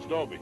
Dobie.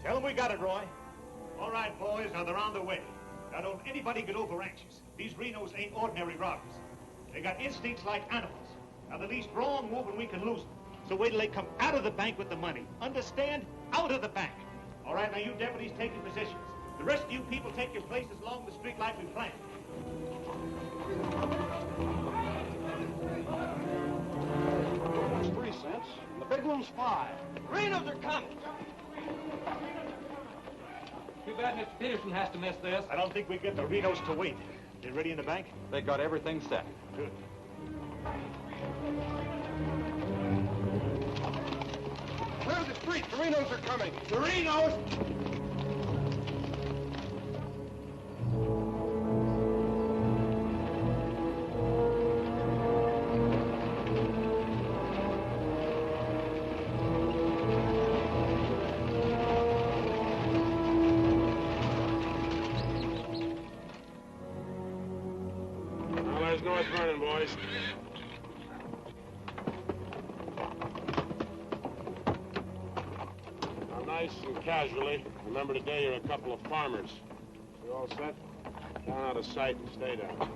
Tell them we got it, Roy. All right, boys, now they're on the way. Now, don't anybody get over anxious. These Renos ain't ordinary robbers. They got instincts like animals. Now, the least wrong move and we can lose them. So wait till they come out of the bank with the money. Understand? Out of the bank. All right, now you deputies take your positions. The rest of you people take your places along the street like we planned. That's 3 cents. The big one's 5. Renos are coming. Too bad Mr. Peterson has to miss this. I don't think we get the Renos to wait. They ready in the bank? They got everything set. Good. Clear the street. The Renos are coming. The Renos! North Vernon, boys. Now, nice and casually, remember today you're a couple of farmers. You all set? Down out of sight and stay down.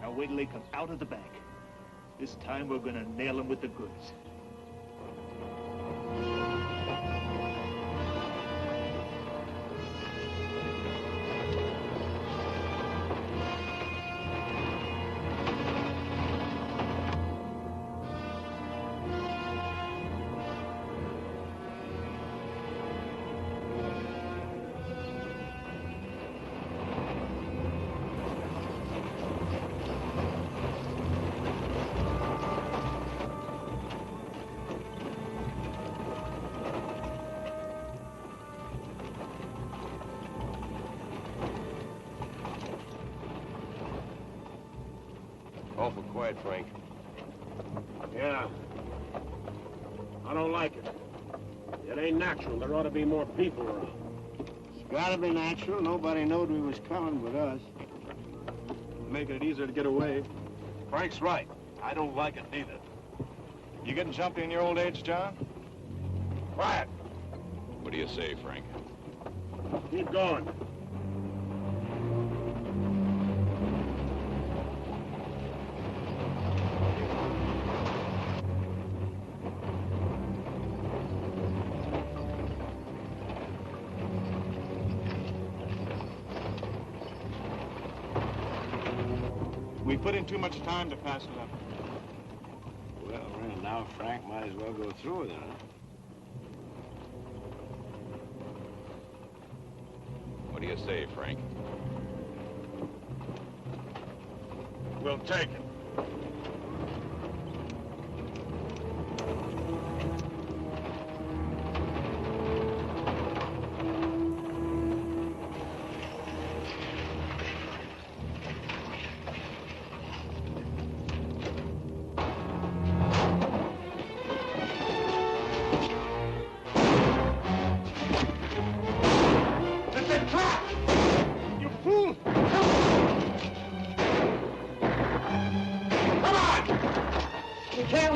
Now wait till they come out of the bank. This time we're gonna nail them with the goods. Awful quiet, Frank. Yeah. I don't like it. It ain't natural. There ought to be more people around. It's gotta be natural. Nobody knowed we was coming but us. Making it easier to get away. Frank's right. I don't like it neither. You getting jumpy in your old age, John? Quiet. What do you say, Frank? Keep going. We put in too much time to pass it up. Well, now Frank might as well go through with it, huh? What do you say, Frank? We'll take it.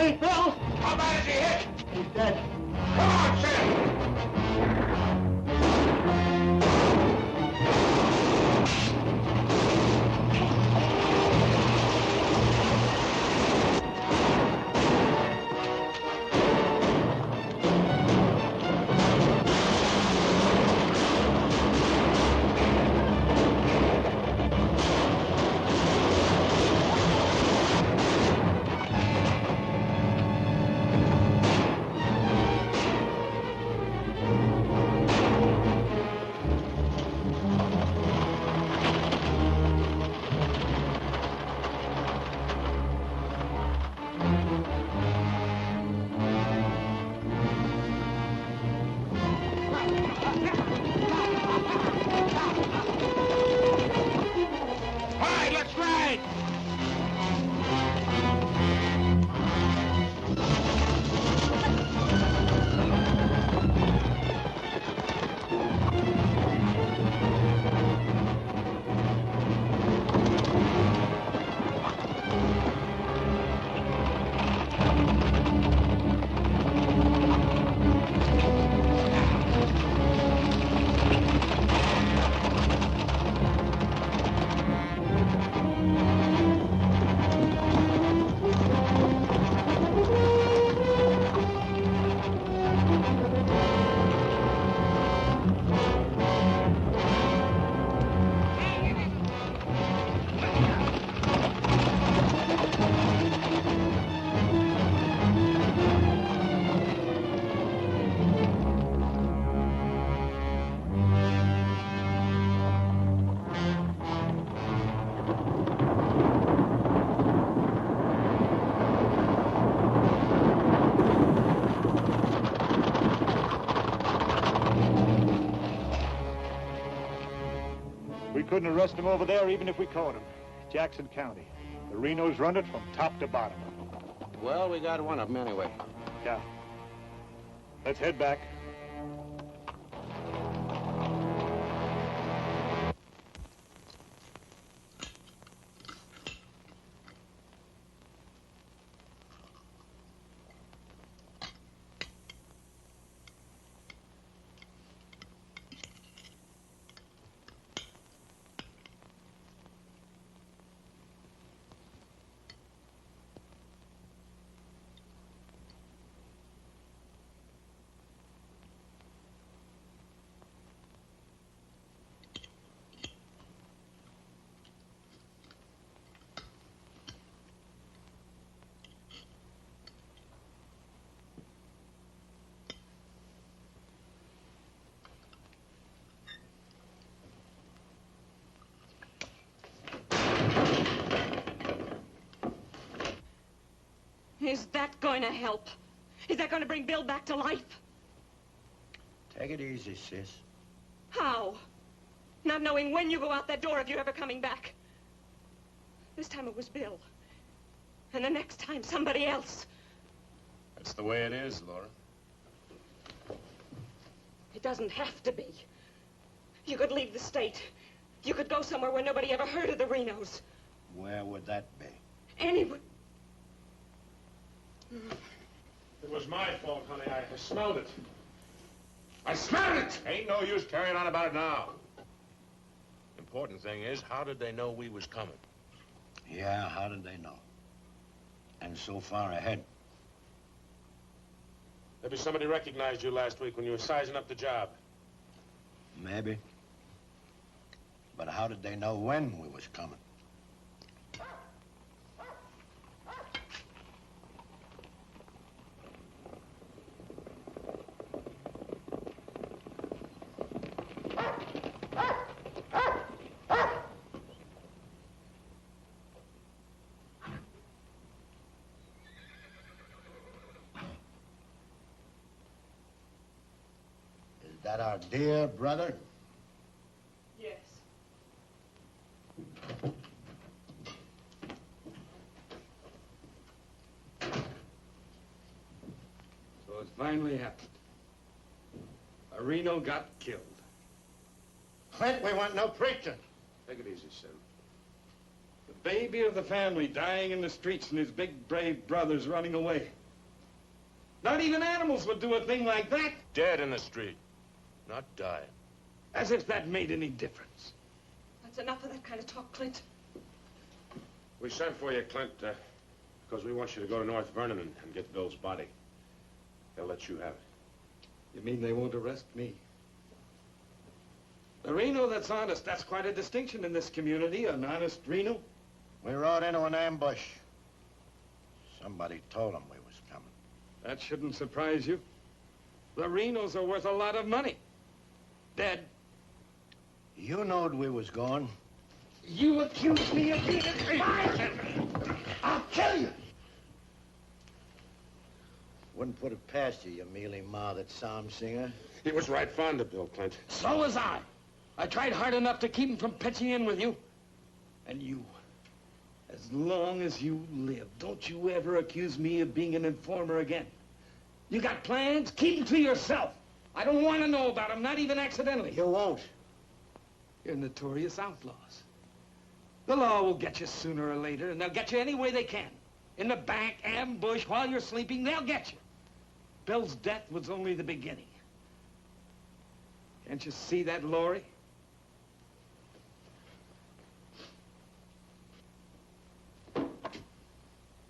me, Bill! How bad is he hit? He's dead. Come on, Sam! All right, let's ride! We couldn't arrest him over there even if we caught him. Jackson County. The Renos run it from top to bottom. Well, we got one of them anyway. Yeah. Let's head back. Is that going to help? Is that going to bring Bill back to life? Take it easy, sis. How? Not knowing when you go out that door if you're ever coming back. This time it was Bill. And the next time, somebody else. That's the way it is, Laura. It doesn't have to be. You could leave the state. You could go somewhere where nobody ever heard of the Renos. Where would that be? Anywhere. It was my fault, honey. I smelled it. I smelled it! Ain't no use carrying on about it now. Important thing is, how did they know we was coming? Yeah, how did they know? And so far ahead. Maybe somebody recognized you last week when you were sizing up the job. Maybe. But how did they know when we was coming? Is that our dear brother? Yes. So it finally happened. A Reno got killed. Clint, we want no preaching. Take it easy, Sim. The baby of the family dying in the streets and his big, brave brothers running away. Not even animals would do a thing like that. Dead in the street, not dying. As if that made any difference. That's enough of that kind of talk, Clint. We sent for you, Clint, because we want you to go to North Vernon and get Bill's body. They'll let you have it. You mean they won't arrest me? A Reno that's honest, that's quite a distinction in this community, an honest Reno. We rode into an ambush. Somebody told them we was coming. That shouldn't surprise you. The Renos are worth a lot of money. Dead. You knowed we was going. You accuse me of being a spy? I'll kill you! Wouldn't put it past you, you mealy-mouthed psalm singer. He was right fond of Bill, Clint. So was I. I tried hard enough to keep him from pitching in with you. And you, as long as you live, don't you ever accuse me of being an informer again. You got plans? Keep them to yourself. I don't want to know about them, not even accidentally. You won't. You're notorious outlaws. The law will get you sooner or later, and they'll get you any way they can. In the bank, ambush, while you're sleeping, they'll get you. Bill's death was only the beginning. Can't you see that, Laurie?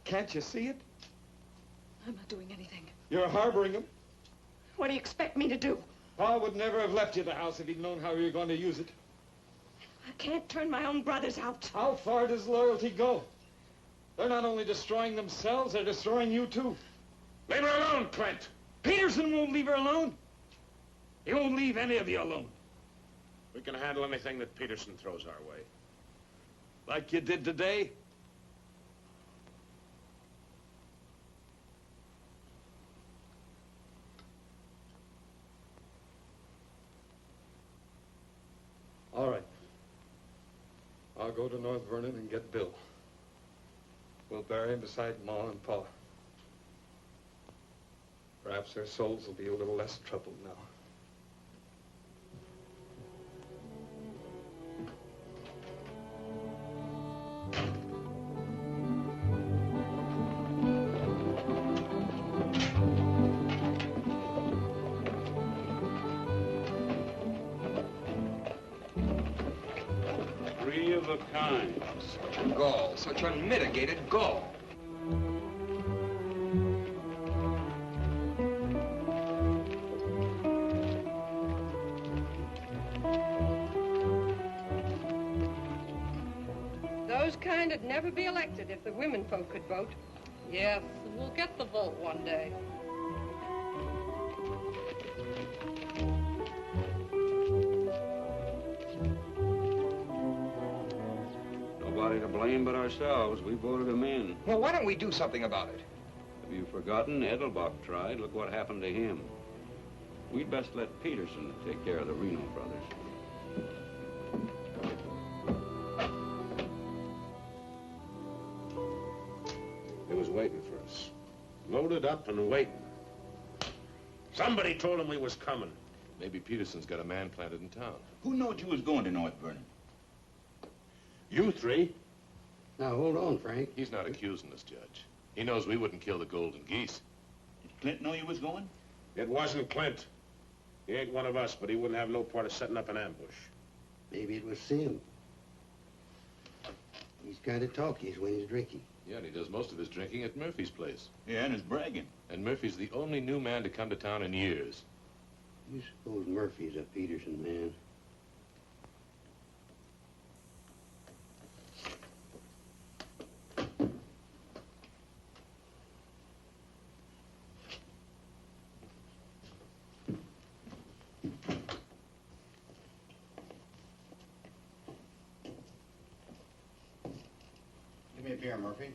Can't you see it? I'm not doing anything. You're harboring him. What do you expect me to do? Pa would never have left you the house if he'd known how you were going to use it. I can't turn my own brothers out. How far does loyalty go? They're not only destroying themselves, they're destroying you, too. Leave her alone, Clint. Peterson won't leave her alone. He won't leave any of you alone. We can handle anything that Peterson throws our way. Like you did today. All right. I'll go to North Vernon and get Bill. We'll bury him beside Ma and Pa. Perhaps their souls will be a little less troubled now. Three of a kind. Such gall, such unmitigated gall. Those kind would never be elected if the women folk could vote. Yes, we'll get the vote one day. Nobody to blame but ourselves. We voted him in. Well, why don't we do something about it? Have you forgotten? Edelbach tried. Look what happened to him. We'd best let Peterson take care of the Reno brothers. He was waiting for us. Loaded up and waiting. Somebody told him we was coming. Maybe Peterson's got a man planted in town. Who knowed you was going to North Vernon? You three? Now, hold on, Frank. He's not accusing us, Judge. He knows we wouldn't kill the golden geese. Did Clint know you was going? It wasn't Clint. He ain't one of us, but he wouldn't have no part of setting up an ambush. Maybe it was Sim. He's kind of talky when he's drinking. Yeah, and he does most of his drinking at Murphy's place. Yeah, and is bragging. And Murphy's the only new man to come to town in years. You suppose Murphy's a Peterson man? Give me a beer, Murphy.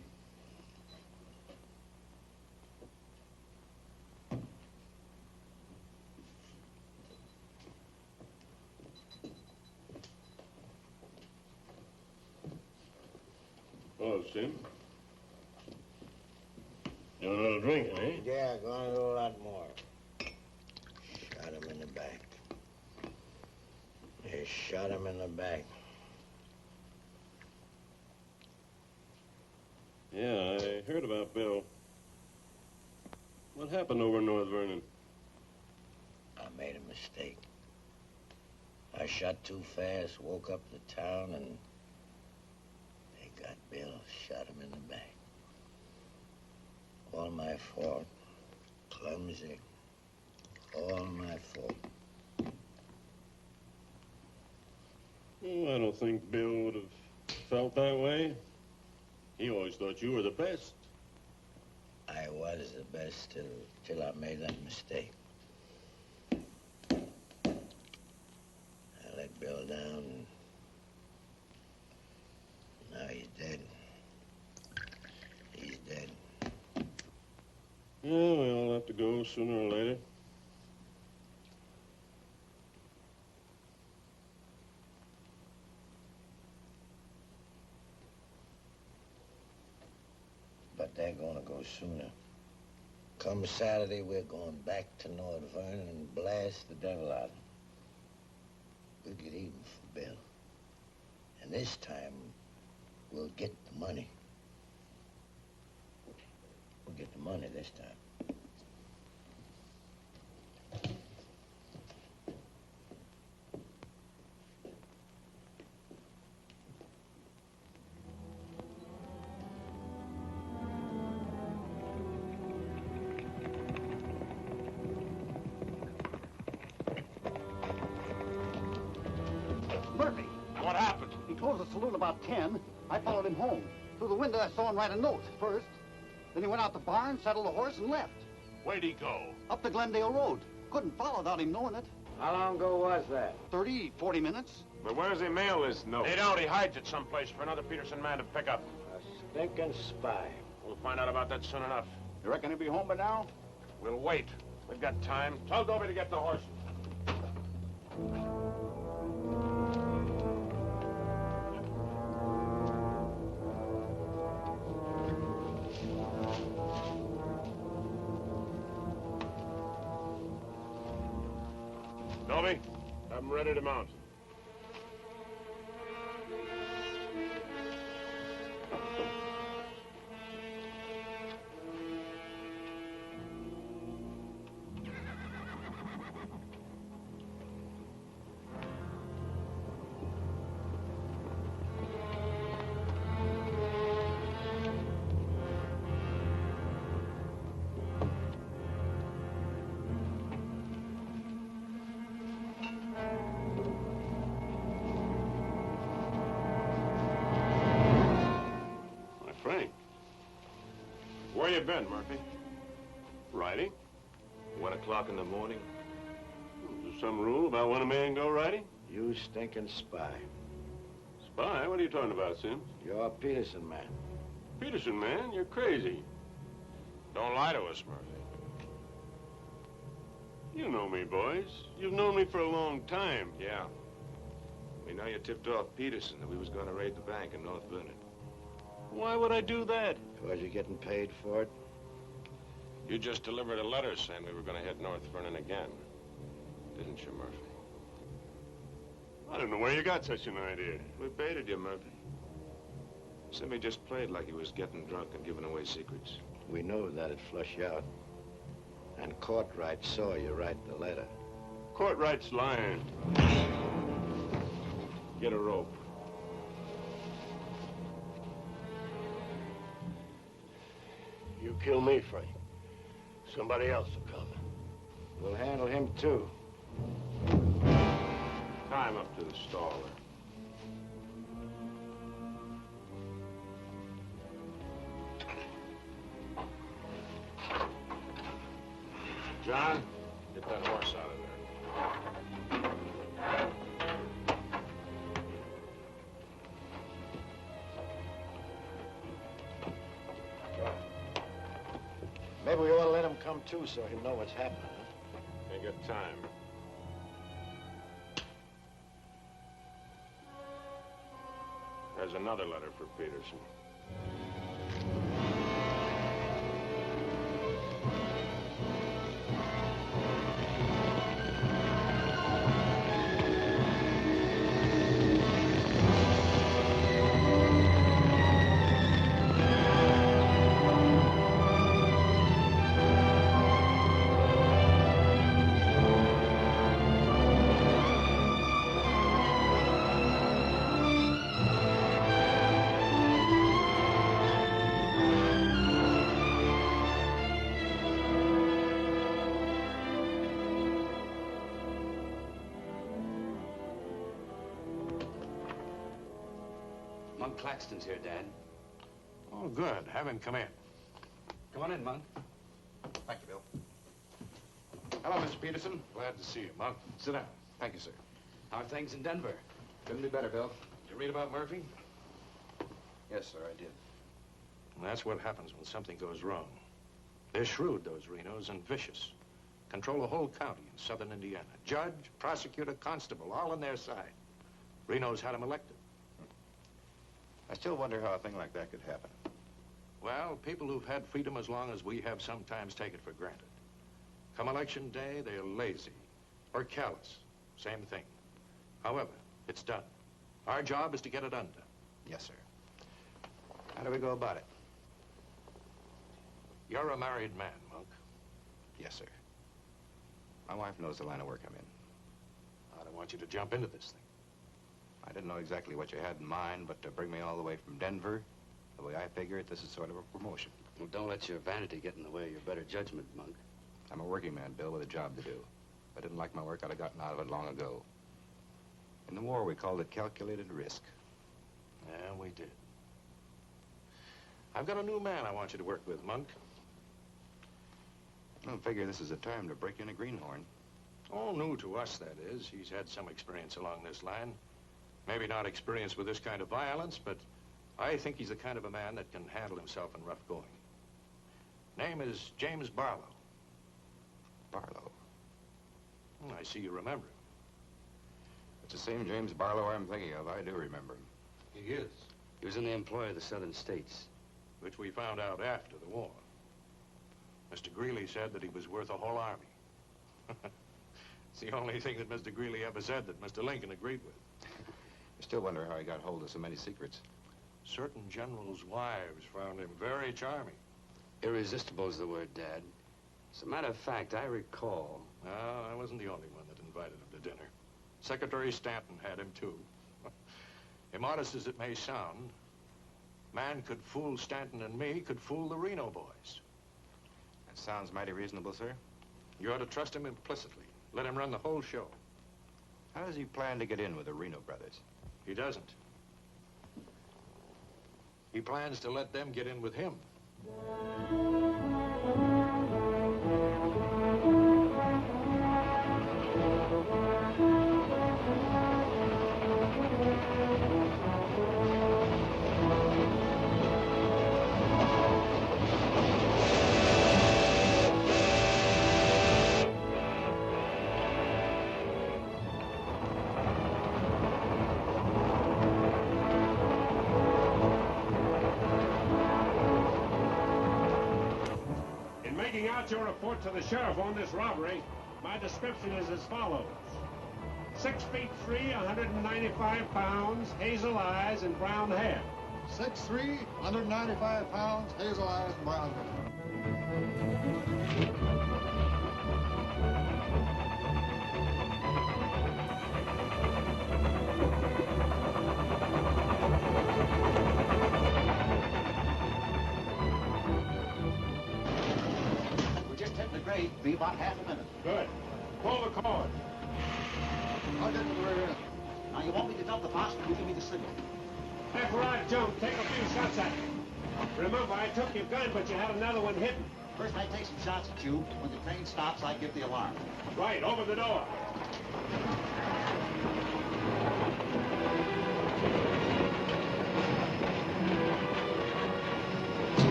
Oh, Sim. You want another drink, eh? Yeah, going to do a lot more. Shot him in the back. They shot him in the back. Yeah, I heard about Bill. What happened over in North Vernon? I made a mistake. I shot too fast, woke up the town, and they got Bill, shot him in the back. All my fault. Clumsy. All my fault. Oh, I don't think Bill would have felt that way. He always thought you were the best. I was the best till I made that mistake. I let Bill down, and now he's dead. He's dead. Yeah, we all have to go sooner or later. But they're gonna go sooner. Come Saturday, we're going back to North Vernon and blast the devil out of them. We'll get even for Bill. And this time, we'll get the money. We'll get the money this time. Murphy. What happened? He closed the saloon about 10. I followed him home. Through the window, I saw him write a note first. Then he went out the barn, saddled a horse, and left. Where'd he go? Up the Glendale Road. Couldn't follow without him knowing it. How long ago was that? 30, 40 minutes. But where does he mail this note? They don't. He hides it someplace for another Peterson man to pick up. A stinking spy. We'll find out about that soon enough. You reckon he'll be home by now? We'll wait. We've got time. Tell Dobie to get the horses. Dobie, have them ready to mount. Frank. Where you been, Murphy? Riding? 1 o'clock in the morning. Is there some rule about when a man go riding? You stinking spy. Spy? What are you talking about, Sims? You're a Peterson man. Peterson, man, you're crazy. Don't lie to us, Murphy. You know me, boys. You've known me for a long time. Yeah. We know you tipped off Peterson that we was going to raid the bank in North Vernon. Why would I do that? Because you're getting paid for it? You just delivered a letter saying we were going to hit North Vernon again. Didn't you, Murphy? I don't know where you got such an idea. We baited you, Murphy. Simmy just played like he was getting drunk and giving away secrets. We knew that'd flush you out. And Courtright saw you write the letter. Courtright's lying. Get a rope. You kill me, Frank. Somebody else will come. We'll handle him, too. Tie him up to the stall there. John, get that horse out of there. Maybe we ought to let him come, too, so he'll know what's happening, huh? Ain't got time. There's another letter for Peterson. Monk Claxton's here, Dad. Oh, good. Have him come in. Come on in, Monk. Thank you, Bill. Hello, Mr. Peterson. Glad to see you, Monk. Sit down. Thank you, sir. How are things in Denver? Couldn't be better, Bill. Did you read about Murphy? Yes, sir, I did. And that's what happens when something goes wrong. They're shrewd, those Renos, and vicious. Control the whole county in southern Indiana. Judge, prosecutor, constable, all on their side. Renos had him elected. I still wonder how a thing like that could happen. Well, people who've had freedom as long as we have sometimes take it for granted. Come election day, they're lazy or callous. Same thing. However, it's done. Our job is to get it undone. Yes, sir. How do we go about it? You're a married man, Monk. Yes, sir. My wife knows the line of work I'm in. I don't want you to jump into this thing. I didn't know exactly what you had in mind, but to bring me all the way from Denver, the way I figure it, this is sort of a promotion. Well, don't let your vanity get in the way of your better judgment, Monk. I'm a working man, Bill, with a job to do. If I didn't like my work, I'd have gotten out of it long ago. In the war, we called it calculated risk. Yeah, we did. I've got a new man I want you to work with, Monk. I don't figure this is a time to break in a greenhorn. Oh, new to us, that is. He's had some experience along this line. Maybe not experience with this kind of violence, but I think he's the kind of a man that can handle himself in rough going. Name is James Barlow. Barlow? I see you remember him. It's the same James Barlow I'm thinking of. I do remember him. He is. He was in the employ of the southern states. Which we found out after the war. Mr. Greeley said that he was worth a whole army. It's the only thing that Mr. Greeley ever said that Mr. Lincoln agreed with. I still wonder how he got hold of so many secrets. Certain generals' wives found him very charming. Irresistible is the word, Dad. As a matter of fact, I recall... No, I wasn't the only one that invited him to dinner. Secretary Stanton had him, too. Immodest as it may sound, man could fool Stanton and me, could fool the Reno boys. That sounds mighty reasonable, sir. You ought to trust him implicitly. Let him run the whole show. How does he plan to get in with the Reno brothers? He doesn't. He plans to let them get in with him. Your report to the sheriff on this robbery, my description is as follows. 6 feet 3, 195 pounds, hazel eyes and brown hair. 6'3", 195 pounds, hazel eyes, and brown hair. Be about half a minute. Good. Pull the cord. I'll get to the rear end. Now, you want me to dump the box, you give me the signal. After I jump, take a few shots at me. Remember, I took your gun, but you had another one hidden. First, I take some shots at you. When the train stops, I give the alarm. Right, over the door.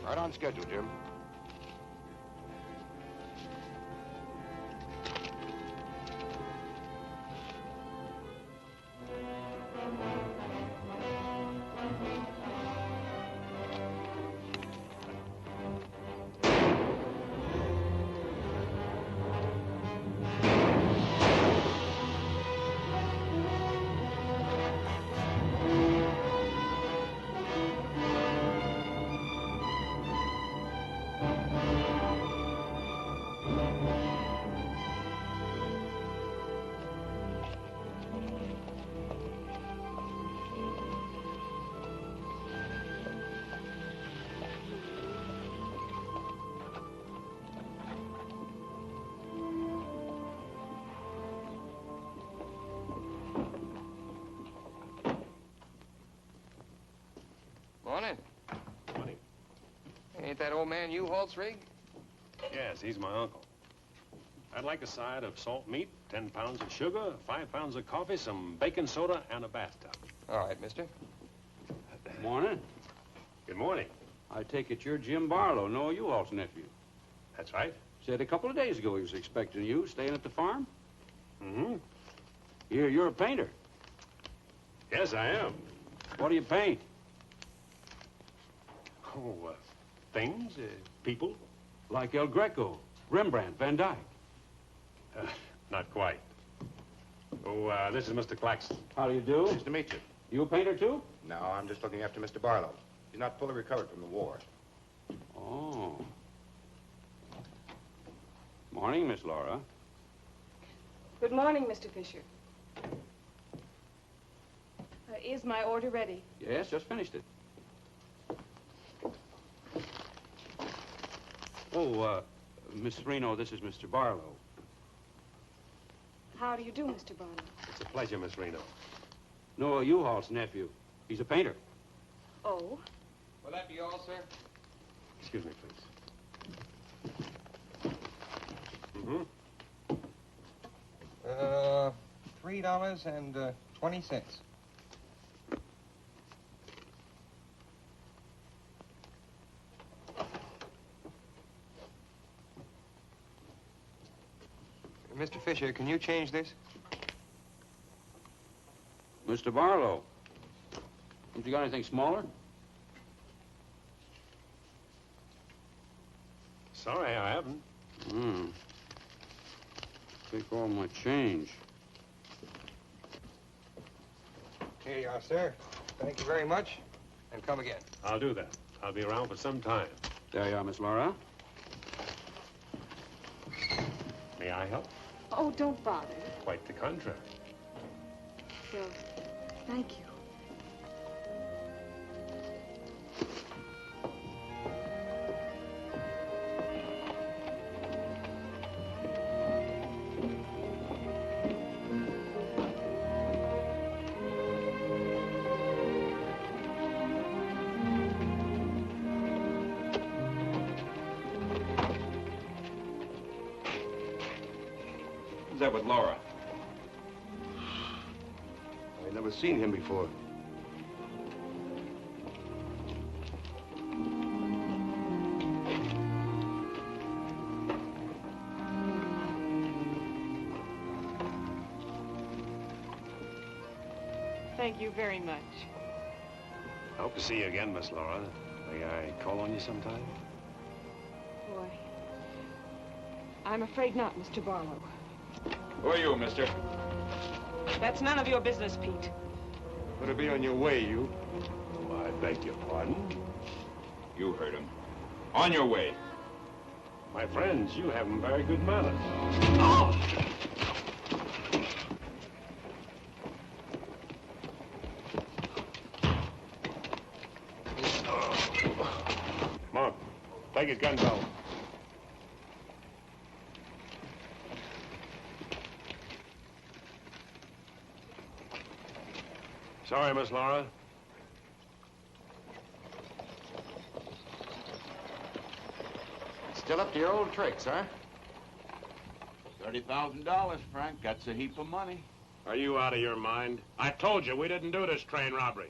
Right on schedule, Jim. Morning. Morning. Ain't that old man U-Haul's rig? Yes, he's my uncle. I'd like a side of salt meat, 10 pounds of sugar, 5 pounds of coffee, some baking soda, and a bathtub. All right, mister. Morning. Good morning. I take it you're Jim Barlow, Noah U-Haul's nephew. That's right. Said a couple of days ago he was expecting you, staying at the farm. Mm-hmm. You're a painter. Yes, I am. What do you paint? Oh, things, people. Like El Greco, Rembrandt, Van Dyke. Not quite. Oh, this is Mr. Claxton. How do you do? Nice to meet you. You a painter, too? No, I'm just looking after Mr. Barlow. He's not fully recovered from the war. Oh. Morning, Miss Laura. Good morning, Mr. Fisher. Is my order ready? Yes, just finished it. Oh, Miss Reno, this is Mr. Barlow. How do you do, Mr. Barlow? It's a pleasure, Miss Reno. Noah U-Haul's nephew. He's a painter. Oh? Will that be all, sir? Excuse me, please. Mm-hmm. $3.20. Mr. Fisher, can you change this? Mr. Barlow. Haven't you got anything smaller? Sorry, I haven't. Take all my change. Here you are, sir. Thank you very much. And come again. I'll do that. I'll be around for some time. There you are, Miss Laura. May I help? Oh, don't bother. Quite the contrary. Well, thank you. Who's that with Laura? I've never seen him before. Thank you very much. I hope to see you again, Miss Laura. May I call on you sometime? Boy, I'm afraid not, Mr. Barlow. Who are you, mister? That's none of your business, Pete. Better be on your way, you. Oh, I beg your pardon. You heard him. On your way. My friends, you have very good manners. Come on. Take his gun belt. Sorry, Miss Laura. Still up to your old tricks, huh? $30,000, Frank. That's a heap of money. Are you out of your mind? I told you we didn't do this train robbery.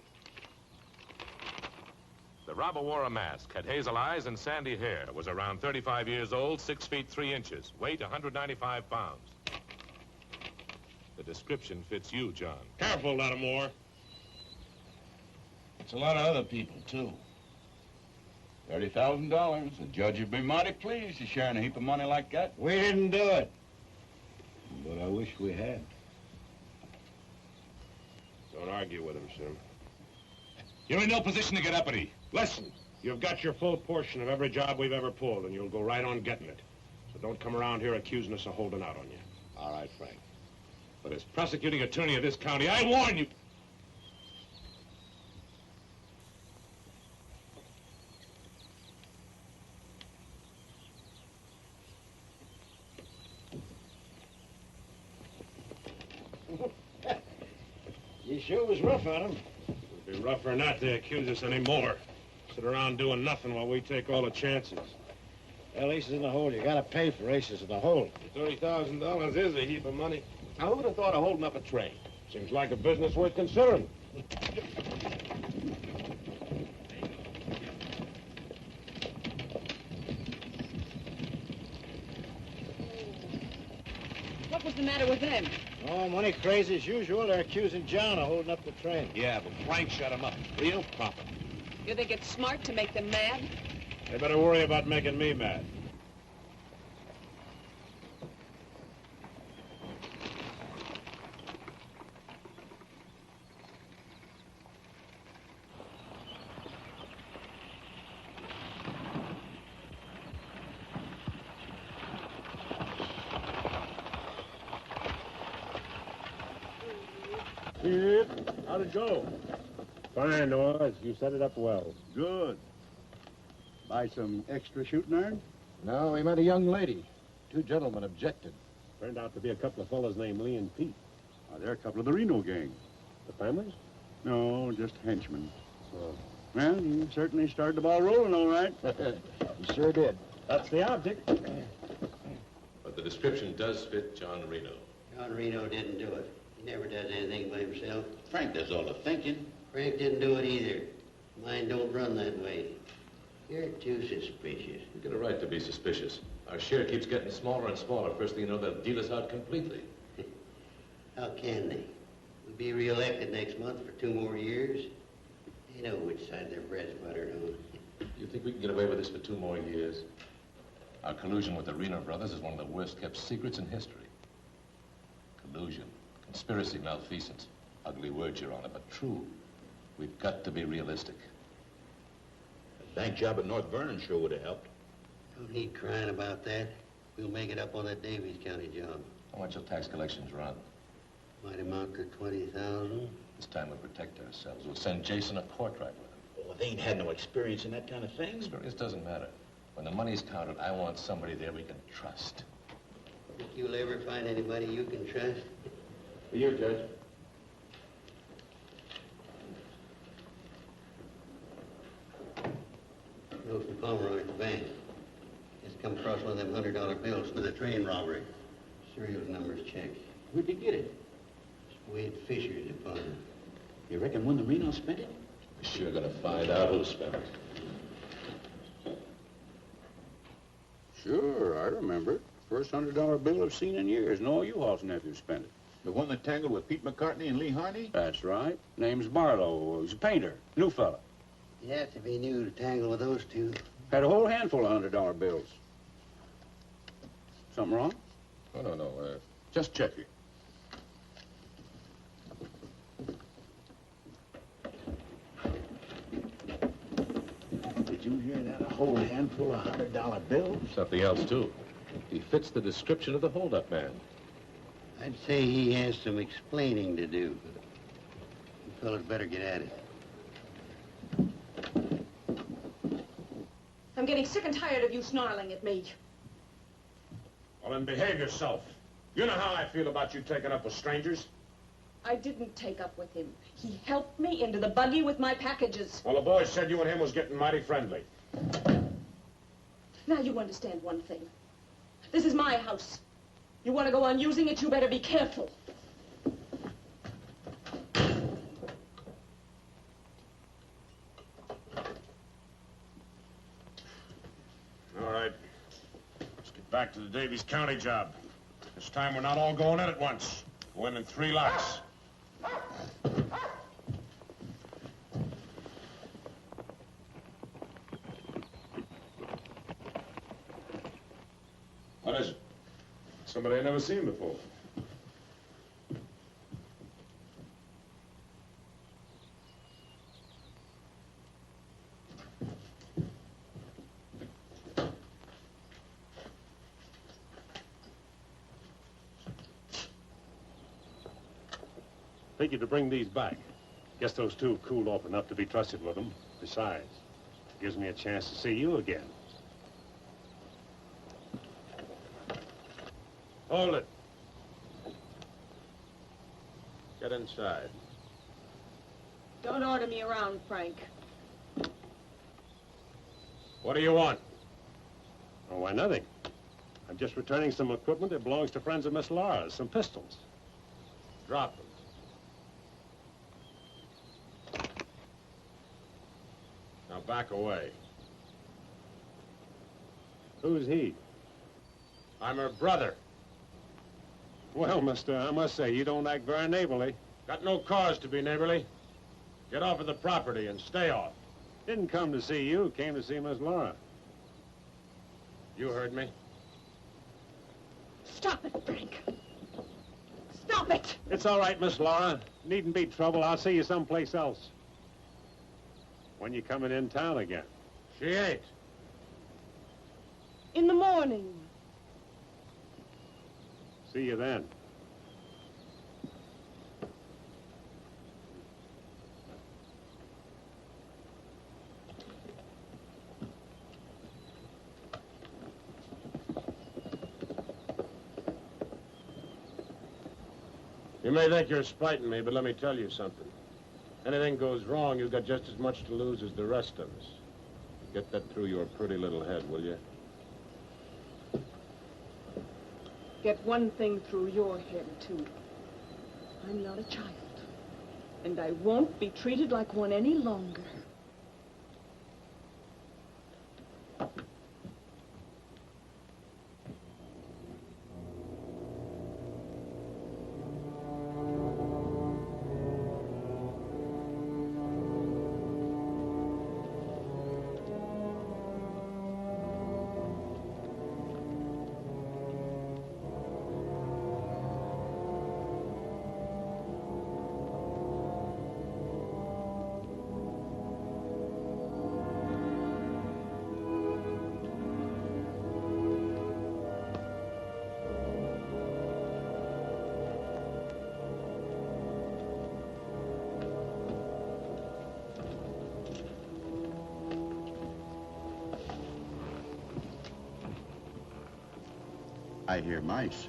The robber wore a mask, had hazel eyes and sandy hair, was around 35 years old, 6 feet 3 inches, weight 195 pounds. The description fits you, John. Careful, Lattimore. It's a lot of other people, too. $30,000. The judge would be mighty pleased to sharing a heap of money like that. We didn't do it. But I wish we had. Don't argue with him, Sim. You're in no position to get uppity. Listen, you've got your full portion of every job we've ever pulled, and you'll go right on getting it. So don't come around here accusing us of holding out on you. All right, Frank. But as prosecuting attorney of this county, I warn you. You sure was rough on him. It'd be Be rougher not to accuse us anymore. Sit around doing nothing while we take all the chances. Well, aces in the hole. You gotta pay for aces in the hole. $30,000 is a heap of money. Now, who'd have thought of holding up a train? Seems like a business worth considering. What was the matter with them? Oh, money crazy as usual. They're accusing John of holding up the train. Yeah, but Frank shut him up. Real proper. You think it's smart to make them mad? They better worry about making me mad. How'd it go? Fine, Oz. You set it up well. Good. Buy some extra shooting iron? No, we met a young lady. Two gentlemen objected. Turned out to be a couple of fellas named Lee and Pete. They're a couple of the Reno gang. The families? No, just henchmen. So, Well, you certainly started the ball rolling, all right. You sure did. that's the object. But the description does fit John Reno. John Reno didn't do it. He never does anything by himself. Frank does all the thinking. Frank didn't do it either. Mine don't run that way. You're too suspicious. You get a right to be suspicious. Our share keeps getting smaller and smaller. First thing you know, they'll deal us out completely. How can they? We'll be reelected next month for 2 more years. They know which side their bread's buttered on. You think we can get away with this for 2 more years? Our collusion with the Reno brothers is one of the worst kept secrets in history. Collusion, conspiracy, malfeasance. Ugly words, Your Honor, but true. We've got to be realistic. The bank job at North Vernon sure would have helped. Don't need crying about that. We'll make it up on that Davies County job. How much will tax collections run? Might amount to 20,000. This time we'll protect ourselves. We'll send Jason a portrait with him. Well, they ain't had no experience in that kind of thing. Experience doesn't matter. When the money's counted, I want somebody there we can trust. Think you'll ever find anybody you can trust? For you, Judge. Note from Pomeroy at the bank. Just come across one of them $100 bills for the train robbery. Serial numbers checked. Where'd you get it? Wade Fisher's deposit. You reckon when the Reno spent it? We're sure gonna find out who spent it. Sure, I remember it. First $100 bill I've seen in years. No, you Hall's nephew spent it. The one that tangled with Pete McCartney and Lee Harney? That's right. Name's Barlow. He's a painter. New fella. You have to be new to tangle with those two. Had a whole handful of $100 bills. Something wrong? Oh, no. Just check it. Did you hear that? A whole handful of $100 bills? Something else, too. He fits the description of the holdup man. I'd say he has some explaining to do. You fellas better get at it. I'm getting sick and tired of you snarling at me. Well, then behave yourself. You know how I feel about you taking up with strangers. I didn't take up with him. He helped me into the buggy with my packages. Well, the boys said you and him was getting mighty friendly. Now you understand one thing. This is my house. You want to go on using it, you better be careful. All right. Let's get back to the Davies County job. This time we're not all going in at once. Go in 3 lots. What is it? Somebody I've never seen before. Figured to bring these back. Guess those two cooled off enough to be trusted with them. Besides, it gives me a chance to see you again. Hold it. Get inside. Don't order me around, Frank. What do you want? Oh, why, nothing. I'm just returning some equipment that belongs to friends of Miss Laura's, some pistols. Drop them. Now back away. Who's he? I'm her brother. Well, mister, I must say, you don't act very neighborly. Got no cause to be neighborly. Get off of the property and stay off. Didn't come to see you, came to see Miss Laura. You heard me. Stop it, Frank. Stop it! It's all right, Miss Laura. Needn't be trouble. I'll see you someplace else. When you coming in town again? She ain't. In the morning. See you then. You may think you're spiting me, but let me tell you something. Anything goes wrong, you've got just as much to lose as the rest of us. Get that through your pretty little head, will you? Get one thing through your head, too. I'm not a child. And I won't be treated like one any longer. I hear mice.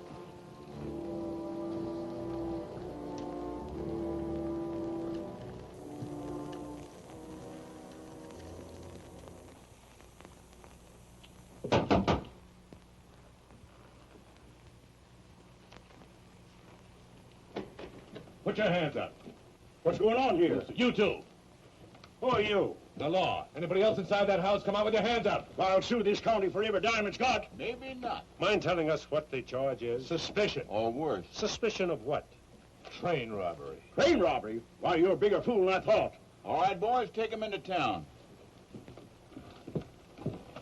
Put your hands up. What's going on here? You two. Who are you? The law. Anybody else inside that house, come out with your hands up. I'll sue this county for every dime it's got. Maybe not. Mind telling us what the charge is? Suspicion. Or worse. Suspicion of what? Train robbery. Train robbery? Why, you're a bigger fool than I thought. All right, boys, take him into town.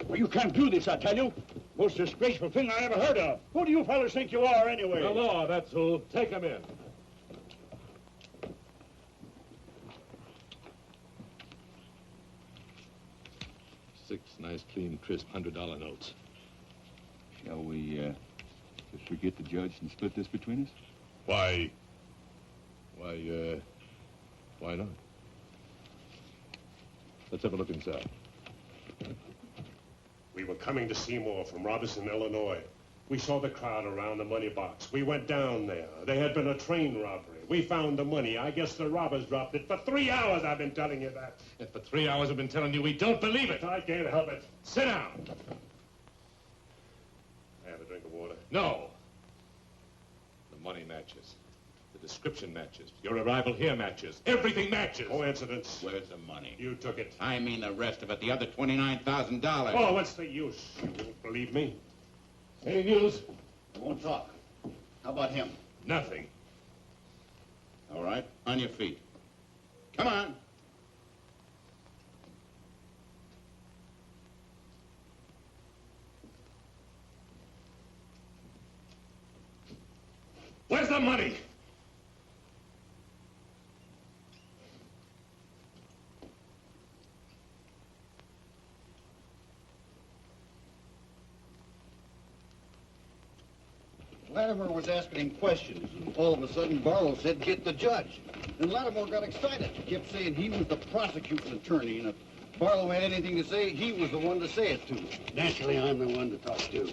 Well, you can't do this, I tell you. Most disgraceful thing I ever heard of. Who do you fellas think you are, anyway? The law, that's who. Take him in. Six nice, clean, crisp $100 notes. Shall we, just forget the judge and split this between us? Why not? Let's have a look inside. We were coming to Seymour from Robertson, Illinois. We saw the crowd around the money box. We went down there. There had been a train robbery. We found the money. I guess the robbers dropped it. For 3 hours I've been telling you that. If for 3 hours I've been telling you we don't believe it. I can't help it. Sit down. I have a drink of water. No. The money matches. The description matches. Your arrival here matches. Everything matches. Coincidence. Where's the money? You took it. I mean the rest of it, the other $29,000. Oh, what's the use? You won't believe me. Any news? I won't talk. How about him? Nothing. All right, on your feet. Come on. Where's the money? Latimer was asking him questions, and all of a sudden Barlow said, "Get the judge." And Latimer got excited. He kept saying he was the prosecuting attorney, and if Barlow had anything to say, he was the one to say it to. Naturally, I'm the one to talk to.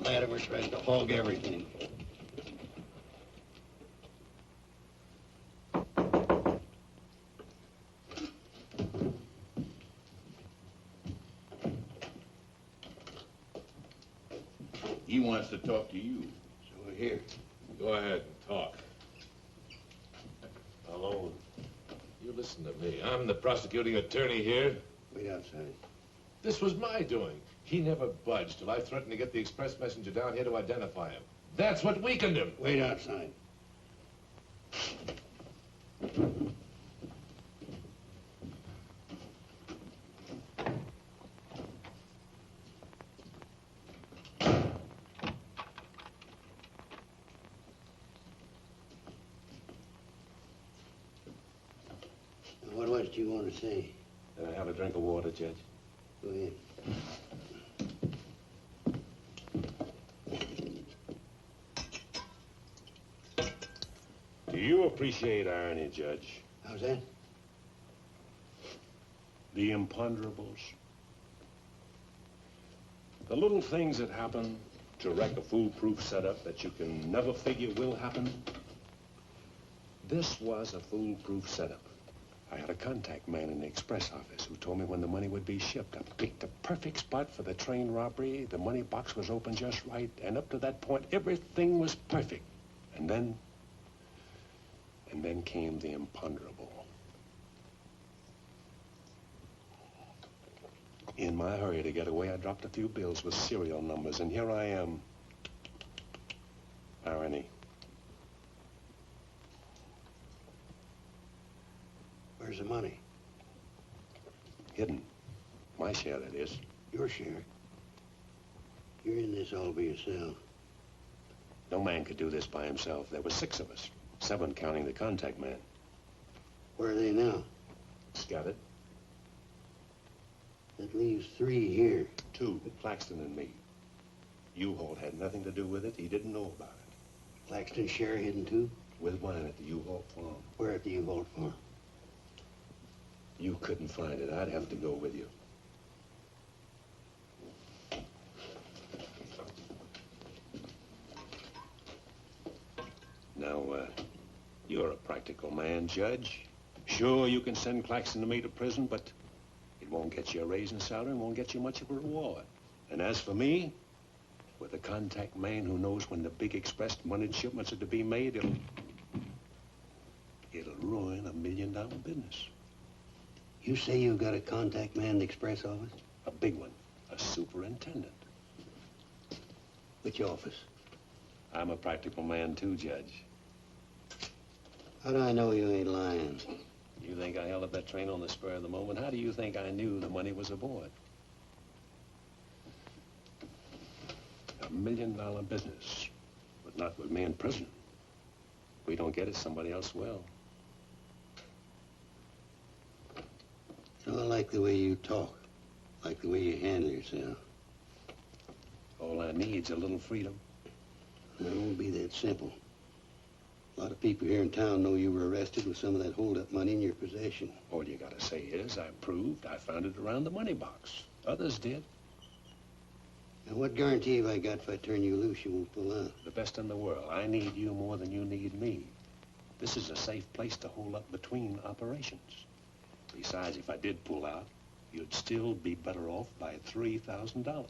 Latimer tries to hog everything. He wants to talk to you. So here. Go ahead and talk. Alone. You listen to me. I'm the prosecuting attorney here. Wait outside. This was my doing. He never budged till I threatened to get the express messenger down here to identify him. That's what weakened him. Wait outside. What was it you want to say? Can I have a drink of water, Judge? Go ahead. Do you appreciate irony, Judge? How's that? The imponderables. The little things that happen to wreck a foolproof setup that you can never figure will happen. This was a foolproof setup. I had a contact man in the express office who told me when the money would be shipped. I picked the perfect spot for the train robbery. The money box was open just right, and up to that point, everything was perfect. And then came the imponderable. In my hurry to get away, I dropped a few bills with serial numbers, and here I am. Irony. Where's the money? Hidden. My share, that is. Your share? You're in this all by yourself. No man could do this by himself. There were 6 of us. 7 counting the contact man. Where are they now? Scattered. That leaves 3 here. 2, Claxton and me. U-Haul had nothing to do with it. He didn't know about it. Claxton's share hidden too? With mine at the U-Haul farm. Where at the U-Haul farm? You couldn't find it. I'd have to go with you. Now, you're a practical man, Judge. Sure, you can send Claxton and me to prison, but it won't get you a raise in salary and won't get you much of a reward. And as for me, with a contact man who knows when the big express moneyed shipments are to be made, it'll ruin $1 million business. You say you've got a contact man in the express office? A big one. A superintendent. Which office? I'm a practical man too, Judge. How do I know you ain't lying? You think I held up that train on the spur of the moment? How do you think I knew the money was aboard? $1 million business, but not with me in prison. If we don't get it, somebody else will. So I like the way you talk, like the way you handle yourself. All I need's a little freedom. It won't be that simple. A lot of people here in town know you were arrested with some of that hold-up money in your possession. All you gotta say is, I proved I found it around the money box. Others did. Now, what guarantee have I got if I turn you loose you won't pull out? The best in the world. I need you more than you need me. This is a safe place to hold up between operations. Besides, if I did pull out, you'd still be better off by $3,000.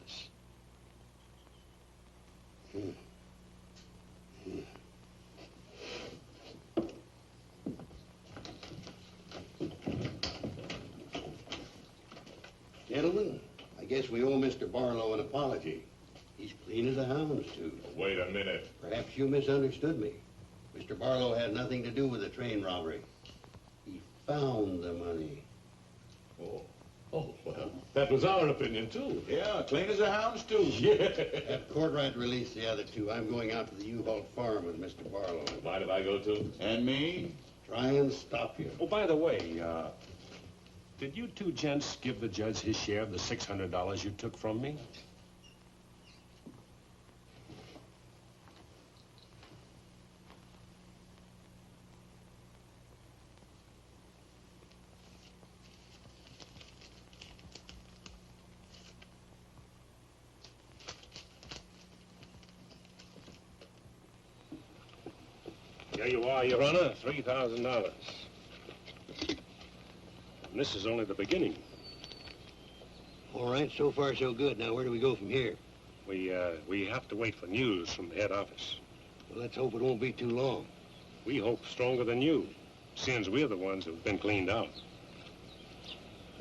Gentlemen, I guess we owe Mr. Barlow an apology. He's clean as a hound's tooth. Wait a minute. Perhaps you misunderstood me. Mr. Barlow had nothing to do with the train robbery. He found the money. Oh, well, that was our opinion, too. Yeah, clean as a hound's tooth. Yeah. Have Courtright release the other 2. I'm going out to the U-Haul farm with Mr. Barlow. Mind if I go, too? And me? Try and stop you. Oh, by the way, did you 2 gents give the judge his share of the $600 you took from me? Here you are, Your Honor, $3,000. And this is only the beginning. All right, so far so good. Now, where do we go from here? We have to wait for news from the head office. Well, let's hope it won't be too long. We hope stronger than you, since we're the ones who've been cleaned out.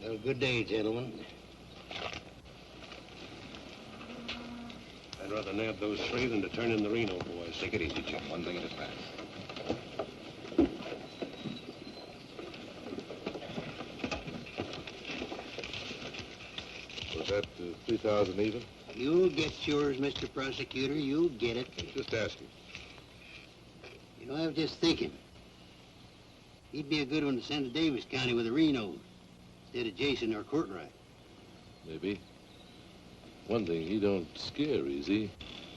Well, good day, gentlemen. I'd rather nab those three than to turn in the Reno boys. Take it easy, Jim. One thing at a time. Was that 3,000 even? You'll get yours, Mr. Prosecutor. You'll get it. Just asking. You know, I was just thinking. He'd be a good one to send to Davis County with the Renos instead of Jason or Courtright. Maybe. One thing, he don't scare easy.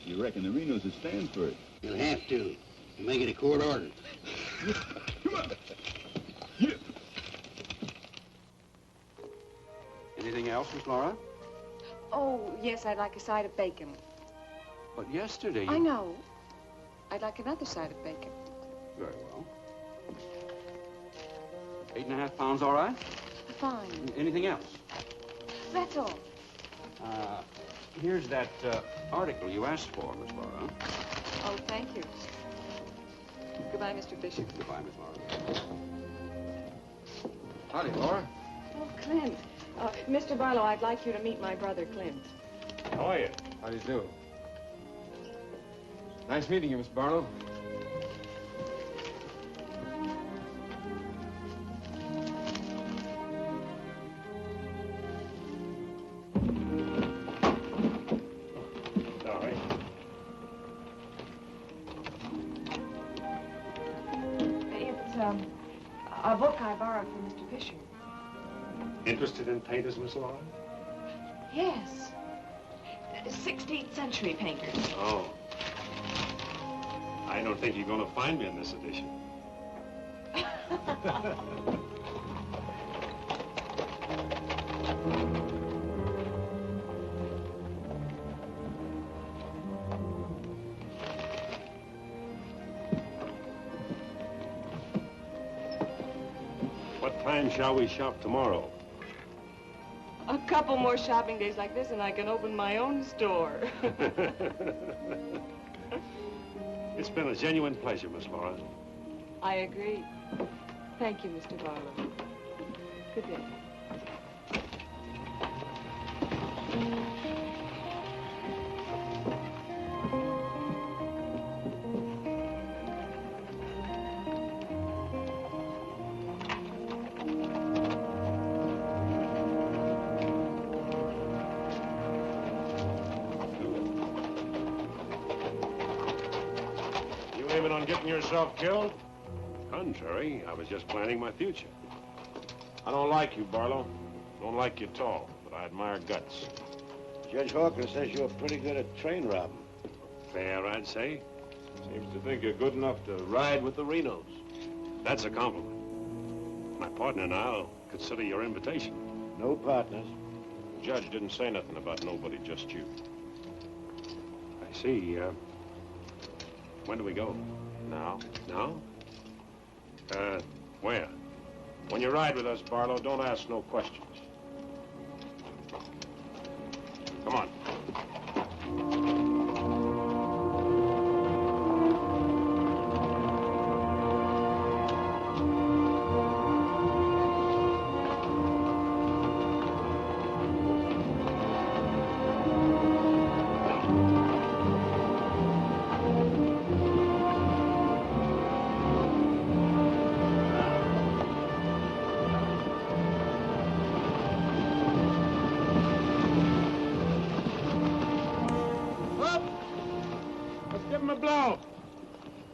You reckon the Renos would stand for it? He'll have to. Make it a court order. Anything else, Miss Laura? Oh, yes, I'd like a side of bacon. But yesterday you... I know. I'd like another side of bacon. Very well. 8.5 pounds, all right? Fine. Anything else? That's all. Here's that article you asked for, Miss Laura. Oh, thank you. Goodbye, Mr. Fisher. Goodbye, Miss Laura. Howdy, Laura. Oh, Clint. Mr. Barlow, I'd like you to meet my brother, Clint. How are you? How do you do? Nice meeting you, Miss Barlow. Sorry. It's a book I borrowed from Mr. Fisher. Interested in painters, Miss Laura? Yes. 16th century painters. Oh. I don't think you're going to find me in this edition. What time shall we shop tomorrow? A couple more shopping days like this and I can open my own store. It's been a genuine pleasure, Miss Laura. I agree. Thank you, Mr. Barlow. Good day. You aiming on getting yourself killed? Contrary, I was just planning my future. I don't like you, Barlow. Don't like you at all, but I admire guts. Judge Hawker says you're pretty good at train robbing. Fair, I'd say. Seems to think you're good enough to ride with the Renos. That's a compliment. My partner and I'll consider your invitation. No partners. The judge didn't say nothing about nobody, just you. I see. When do we go? Now? Now? Where? When you ride with us, Barlow, don't ask no questions. Come on.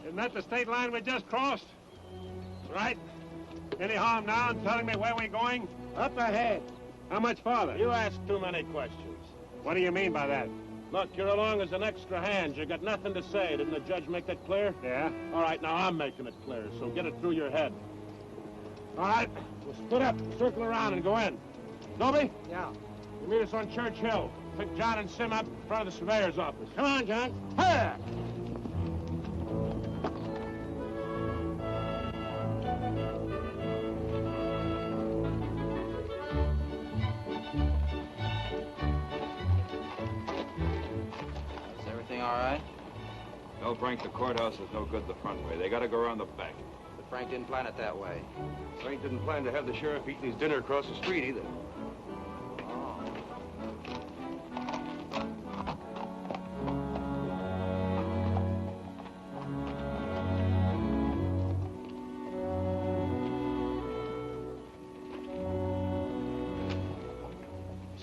Isn't that the state line we just crossed? Right. Any harm now in telling me where we're going? Up ahead. How much farther? You ask too many questions. What do you mean by that? Look, you're along as an extra hand. You got nothing to say. Didn't the judge make that clear? Yeah. All right, now I'm making it clear, so get it through your head. All right, we'll split up, circle around, and go in. Dobie? Yeah. You meet us on Church Hill. Pick John and Sim up in front of the surveyor's office. Come on, John. Hey! all right? Tell Frank the courthouse is no good the front way. They gotta go around the back. But Frank didn't plan it that way. Frank didn't plan to have the sheriff eating his dinner across the street either.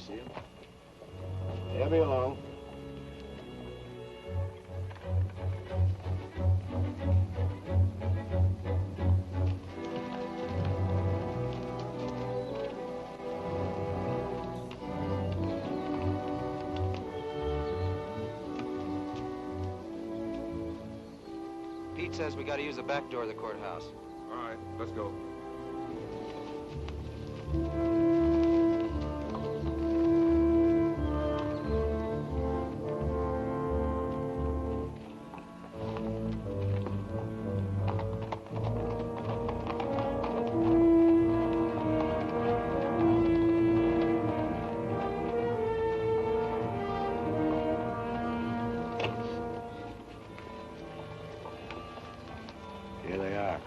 See him? Heavy along. Pete says we gotta use the back door of the courthouse. All right, let's go. Here they are.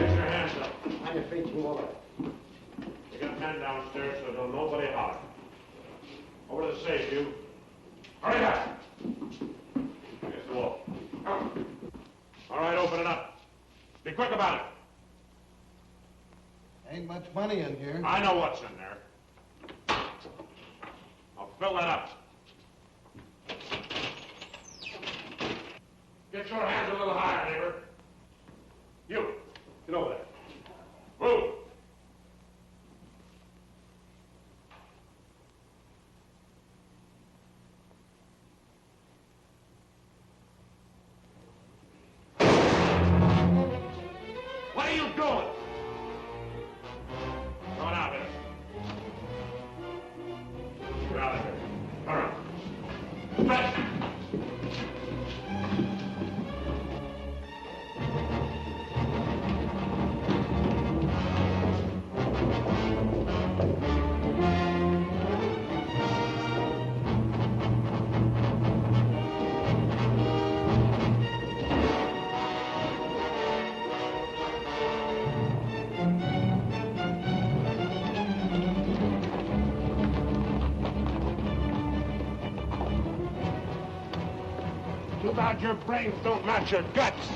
Get your hands up. On your feet, you over. You got men downstairs, so don't nobody holler. Over to the safe, you. Hurry up! Against the wall. All right, open it up. Be quick about it. Ain't much money in here. I know what's in there. I'll fill that up. Get your hands a little higher, neighbor. You, get over there. Move. What are you doing? Come on out, Vince. Get out of here. Hurry. Back. Too bad your brains don't match your guts.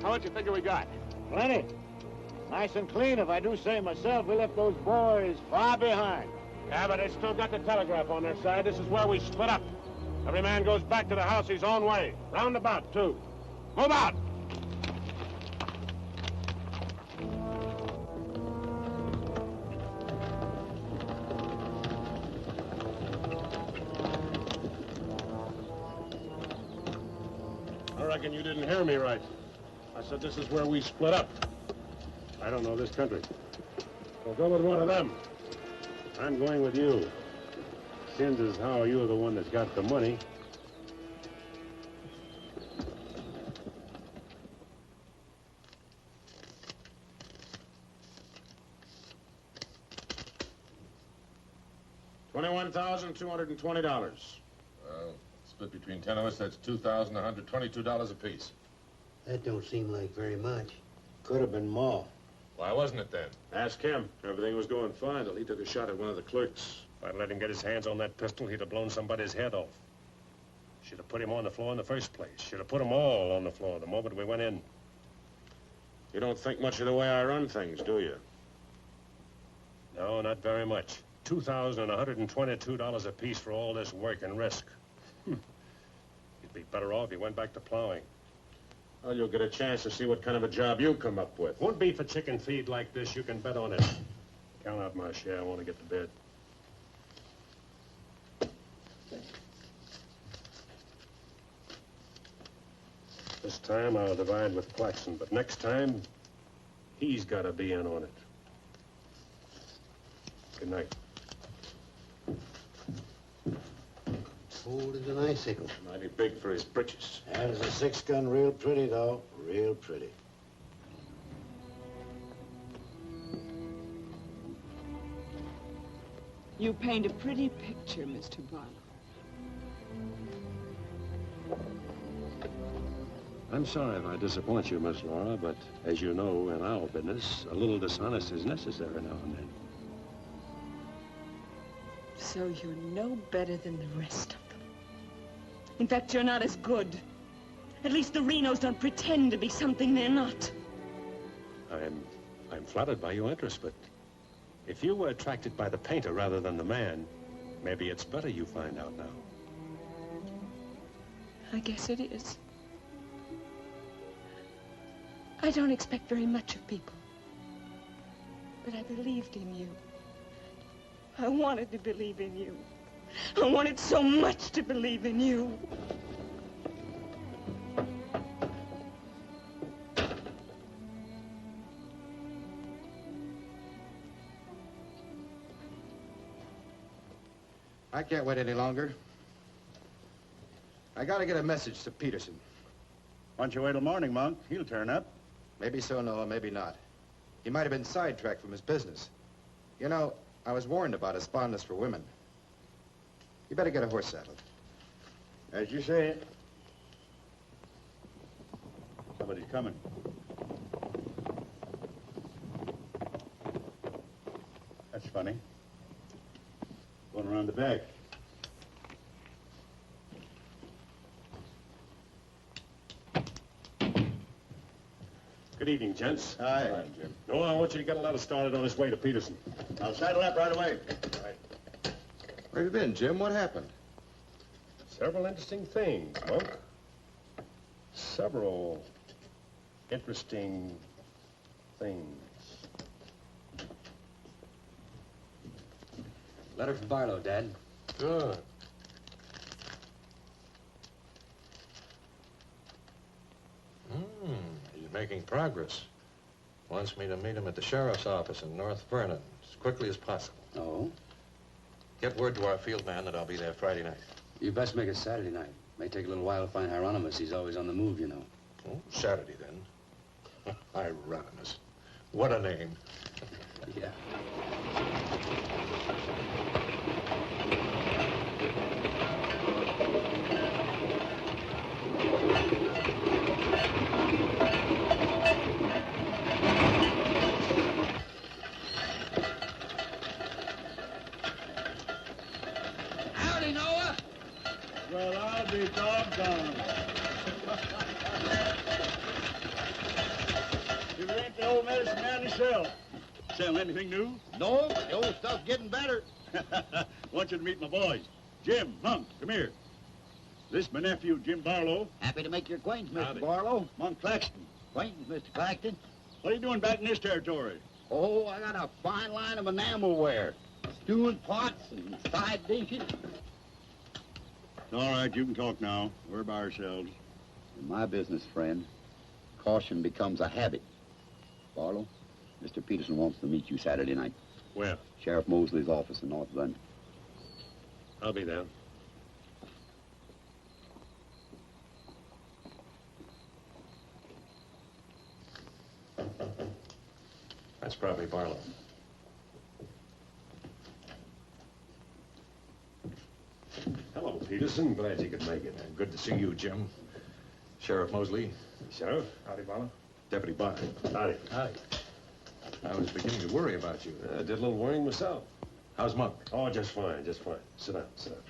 How much you figure we got? Plenty. Nice and clean, if I do say myself. We left those boys far behind. Yeah, but they still got the telegraph on their side. This is where we split up. Every man goes back to the house his own way. Roundabout, too. Move out! I reckon you didn't hear me right. I said this is where we split up. I don't know this country. So go with one of them. I'm going with you. Since is how you're the one that's got the money. $21,220. Well, split between 10 of us, that's $2,122 apiece. That don't seem like very much. Could have been more. Why wasn't it then? Ask him. Everything was going fine till he took a shot at one of the clerks. If I'd let him get his hands on that pistol, he'd have blown somebody's head off. Should have put him on the floor in the first place. Should have put them all on the floor the moment we went in. You don't think much of the way I run things, do you? No, not very much. $2,122 apiece for all this work and risk. You'd be better off if you went back to plowing. Well, you'll get a chance to see what kind of a job you come up with. Won't be for chicken feed like this, you can bet on it. Count out my share, I want to get to bed. This time I'll divide with Claxon, but next time, he's got to be in on it. Good night. Old as an icicle. Mighty big for his britches. That is a 6-gun, real pretty, though. Real pretty. You paint a pretty picture, Mr. Barlow. I'm sorry if I disappoint you, Miss Laura, but as you know, in our business, a little dishonesty is necessary now and then. So you're no better than the rest of them. In fact, you're not as good. At least the Renos don't pretend to be something they're not. I'm flattered by your interest, but if you were attracted by the painter rather than the man, maybe it's better you find out now. I guess it is. I don't expect very much of people. But I believed in you. I wanted to believe in you. I wanted so much to believe in you. I can't wait any longer. I gotta get a message to Peterson. Why don't you wait till morning, Monk? He'll turn up. Maybe so, Noah, maybe not. He might have been sidetracked from his business. You know, I was warned about his fondness for women. You better get a horse saddled. As you say. Somebody's coming. That's funny. Going around the back. Good evening, gents. Hi. Hi, Jim. No, I want you to get a letter started on his way to Peterson. I'll saddle up right away. Right. Where have you been, Jim? What happened? Several interesting things, Monk. Several interesting things. Letter from Barlow, Dad. Good. He's making progress. Wants me to meet him at the sheriff's office in North Vernon as quickly as possible. Oh? Get word to our field man that I'll be there Friday night. You best make it Saturday night. May take a little while to find Hieronymus. He's always on the move, you know. Oh, Saturday, then. Hieronymus. What a name. Yeah. Howdy, Noah. Well, I'll be doggone. sell? Sell anything new? No, the old stuff's getting better. Want you to meet my boys. Jim, Monk, come here. This my nephew, Jim Barlow. Happy to make your acquaintance, Mr. Howdy. Barlow. Monk Claxton. Acquaintance, Mr. Claxton. What are you doing back in this territory? Oh, I got a fine line of enamelware. Stewing pots and side dishes. All right, you can talk now. We're by ourselves. In my business, friend, caution becomes a habit. Barlow, Mr. Peterson wants to meet you Saturday night. Where? Sheriff Mosley's office in North London. I'll be there. That's probably Barlow. Hello, Peterson. Glad you could make it. Good to see you, Jim. Sheriff Mosley. Sheriff? Howdy, Barlow. Deputy Bond. Howdy. Howdy. I was beginning to worry about you. I did a little worrying myself. How's Monk? Oh, just fine, just fine. Sit down, sit down.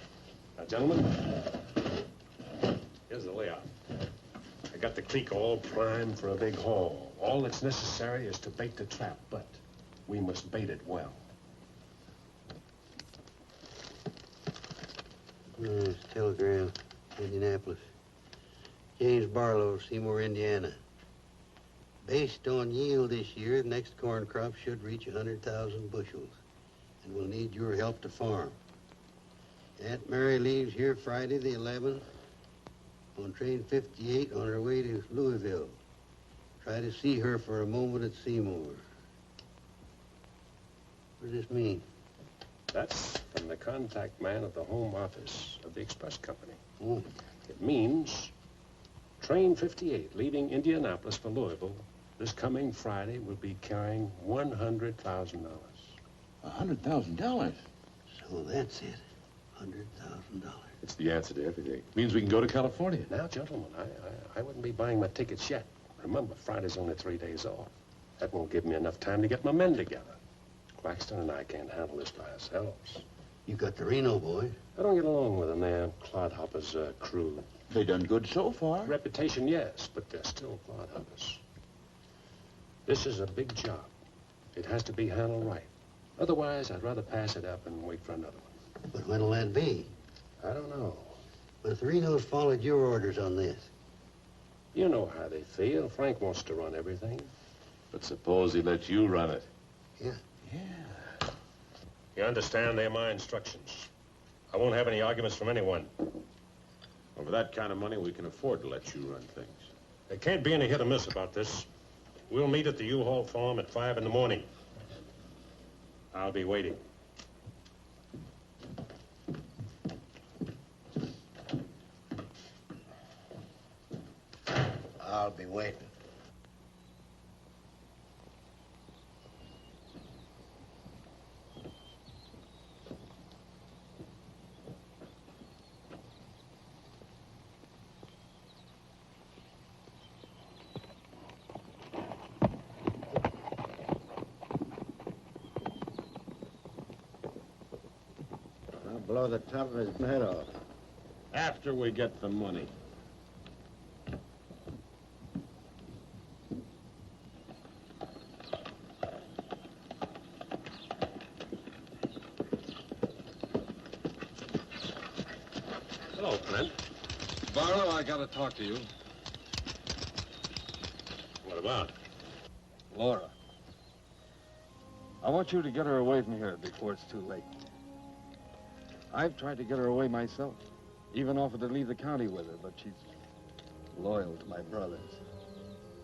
Now, gentlemen, here's the layout. I got the creek all primed for a big haul. All that's necessary is to bait the trap, but we must bait it well. Telegram, Indianapolis. James Barlow, Seymour, Indiana. Based on yield this year, the next corn crop should reach 100,000 bushels, and we'll need your help to farm. Aunt Mary leaves here Friday the 11th on train 58 on her way to Louisville. Try to see her for a moment at Seymour. What does this mean? That's from the contact man at the home office of the express company. Oh. It means train 58 leaving Indianapolis for Louisville this coming Friday will be carrying $100,000. $100,000? So that's it. $100,000. It's the answer to everything. Means we can go to California. Now, gentlemen, I wouldn't be buying my tickets yet. Remember, Friday's only 3 days off. That won't give me enough time to get my men together. Claxton and I can't handle this by ourselves. You got the Reno boy. I don't get along with them. They're clodhoppers' crew. They done good so far. Reputation, yes, but they're still clodhoppers. This is a big job. It has to be handled right. Otherwise, I'd rather pass it up and wait for another one. But when'll that be? I don't know. But if the Renos followed your orders on this. You know how they feel. Frank wants to run everything. But suppose he let you run it. Yeah. You understand? They're my instructions. I won't have any arguments from anyone. Well, for that kind of money, we can afford to let you run things. There can't be any hit or miss about this. We'll meet at the U-Haul farm at 5 in the morning. I'll be waiting. I'll be waiting. I'll blow the top of his head off. After we get the money. Hello, Clint. Barlow, I gotta talk to you. What about? Laura. I want you to get her away from here before it's too late. I've tried to get her away myself. Even offered to leave the county with her, but she's loyal to my brothers.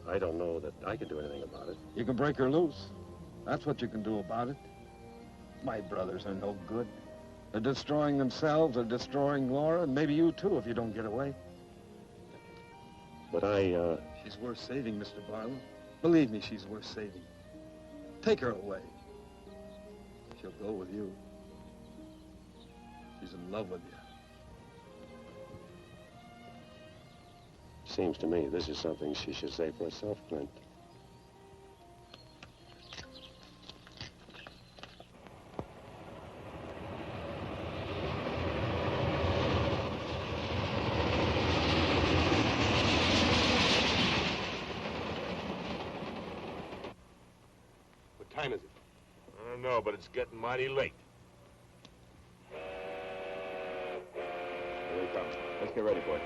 I don't know that I can do anything about it. You can break her loose. That's what you can do about it. My brothers are no good. They're destroying themselves, they're destroying Laura, and maybe you too if you don't get away. But She's worth saving, Mr. Barlow. Believe me, she's worth saving. Take her away. She'll go with you. She's in love with you. Seems to me this is something she should say for herself, Clint. time is it? I don't know, but it's getting mighty late. Here he comes. Let's get ready, boys.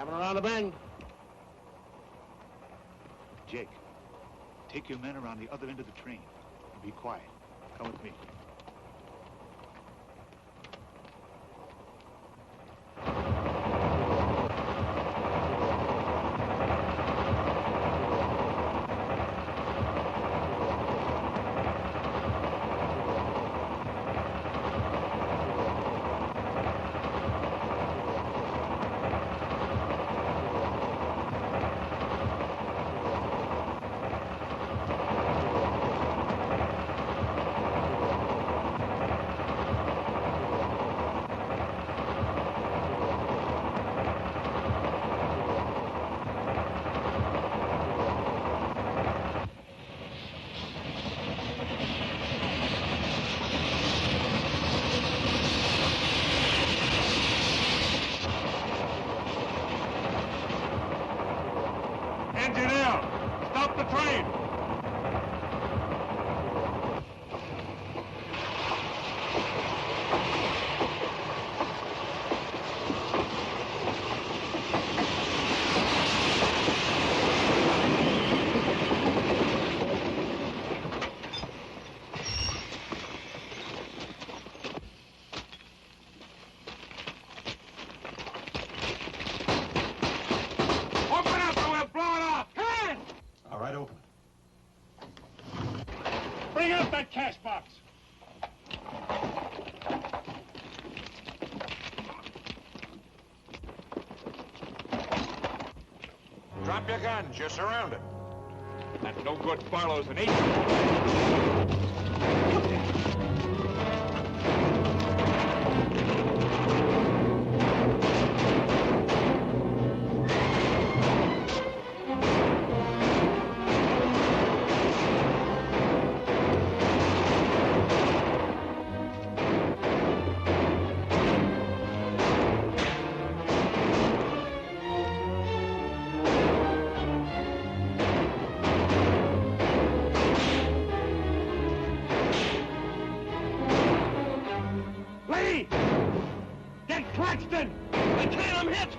Around the bend. Jake, take your men around the other end of the train. And be quiet. Come with me. Engineer, stop the train! Open up or we'll blow it off! Come on! All right, open it. Bring out that cash box! Drop your guns. You're surrounded. That no good Barlow's an agent. Lee! Get Claxton! I can't, I'm hit!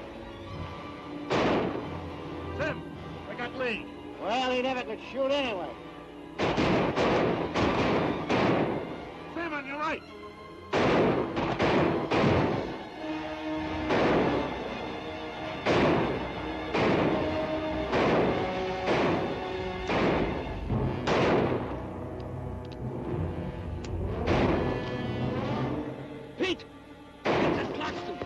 Tim, I got Lee. Well, he never could shoot anyway. Tim, on your right. Pete! Get that Claxton!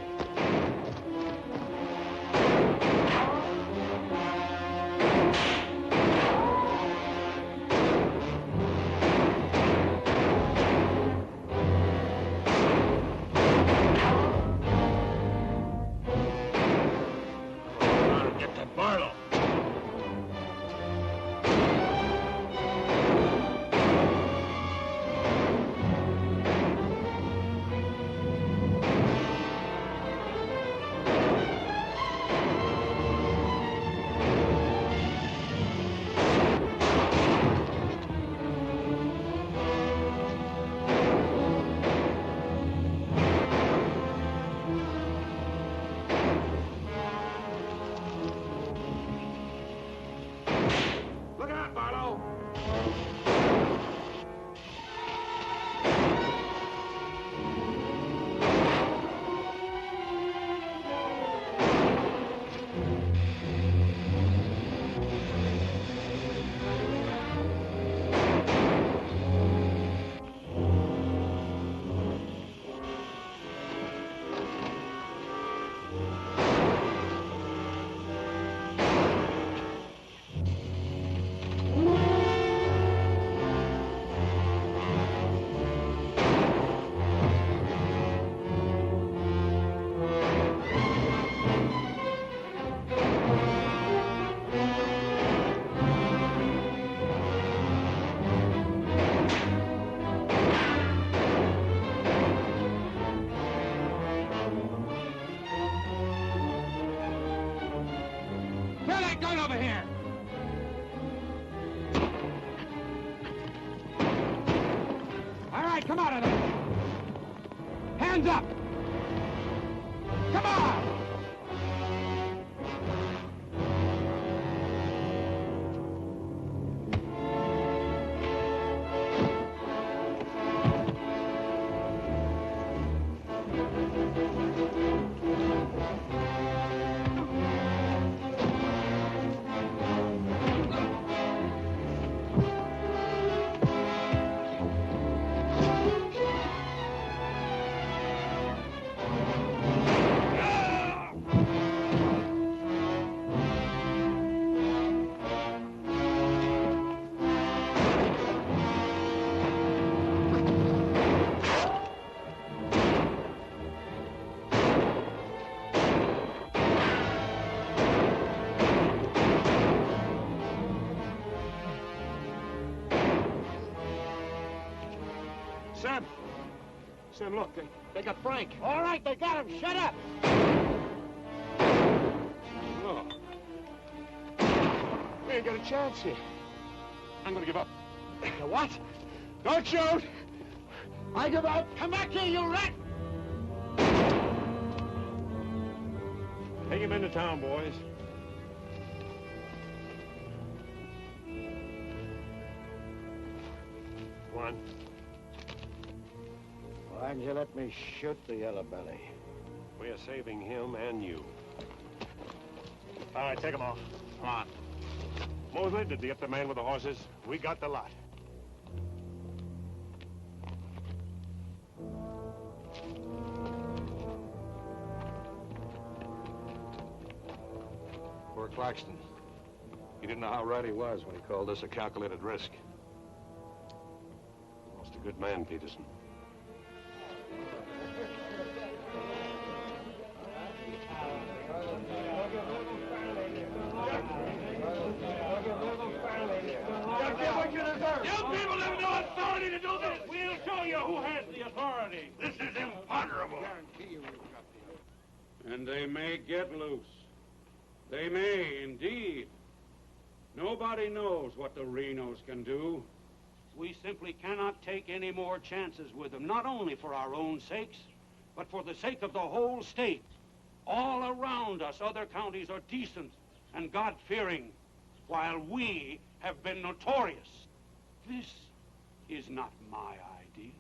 Come out of there! Hands up! Come on! Sam, look, they got Frank. All right, they got him. Shut up. No. We ain't got a chance here. I'm gonna give up. You what? Don't shoot! I give up. Come back here, you rat! Take him into town, boys. Come on. Why didn't you let me shoot the yellow belly? We're saving him and you. All right, take him off. Come on. Mosley, did you get the man with the horses? We got the lot. Poor Claxton. He didn't know how right he was when he called this a calculated risk. Lost a good man, Peterson. You people have no authority to do this! We'll show you who has the authority! This is imponderable! And they may get loose. They may, indeed. Nobody knows what the Renos can do. We simply cannot take any more chances with them, not only for our own sakes, but for the sake of the whole state. All around us, other counties are decent and God-fearing, while we have been notorious. This is not my idea.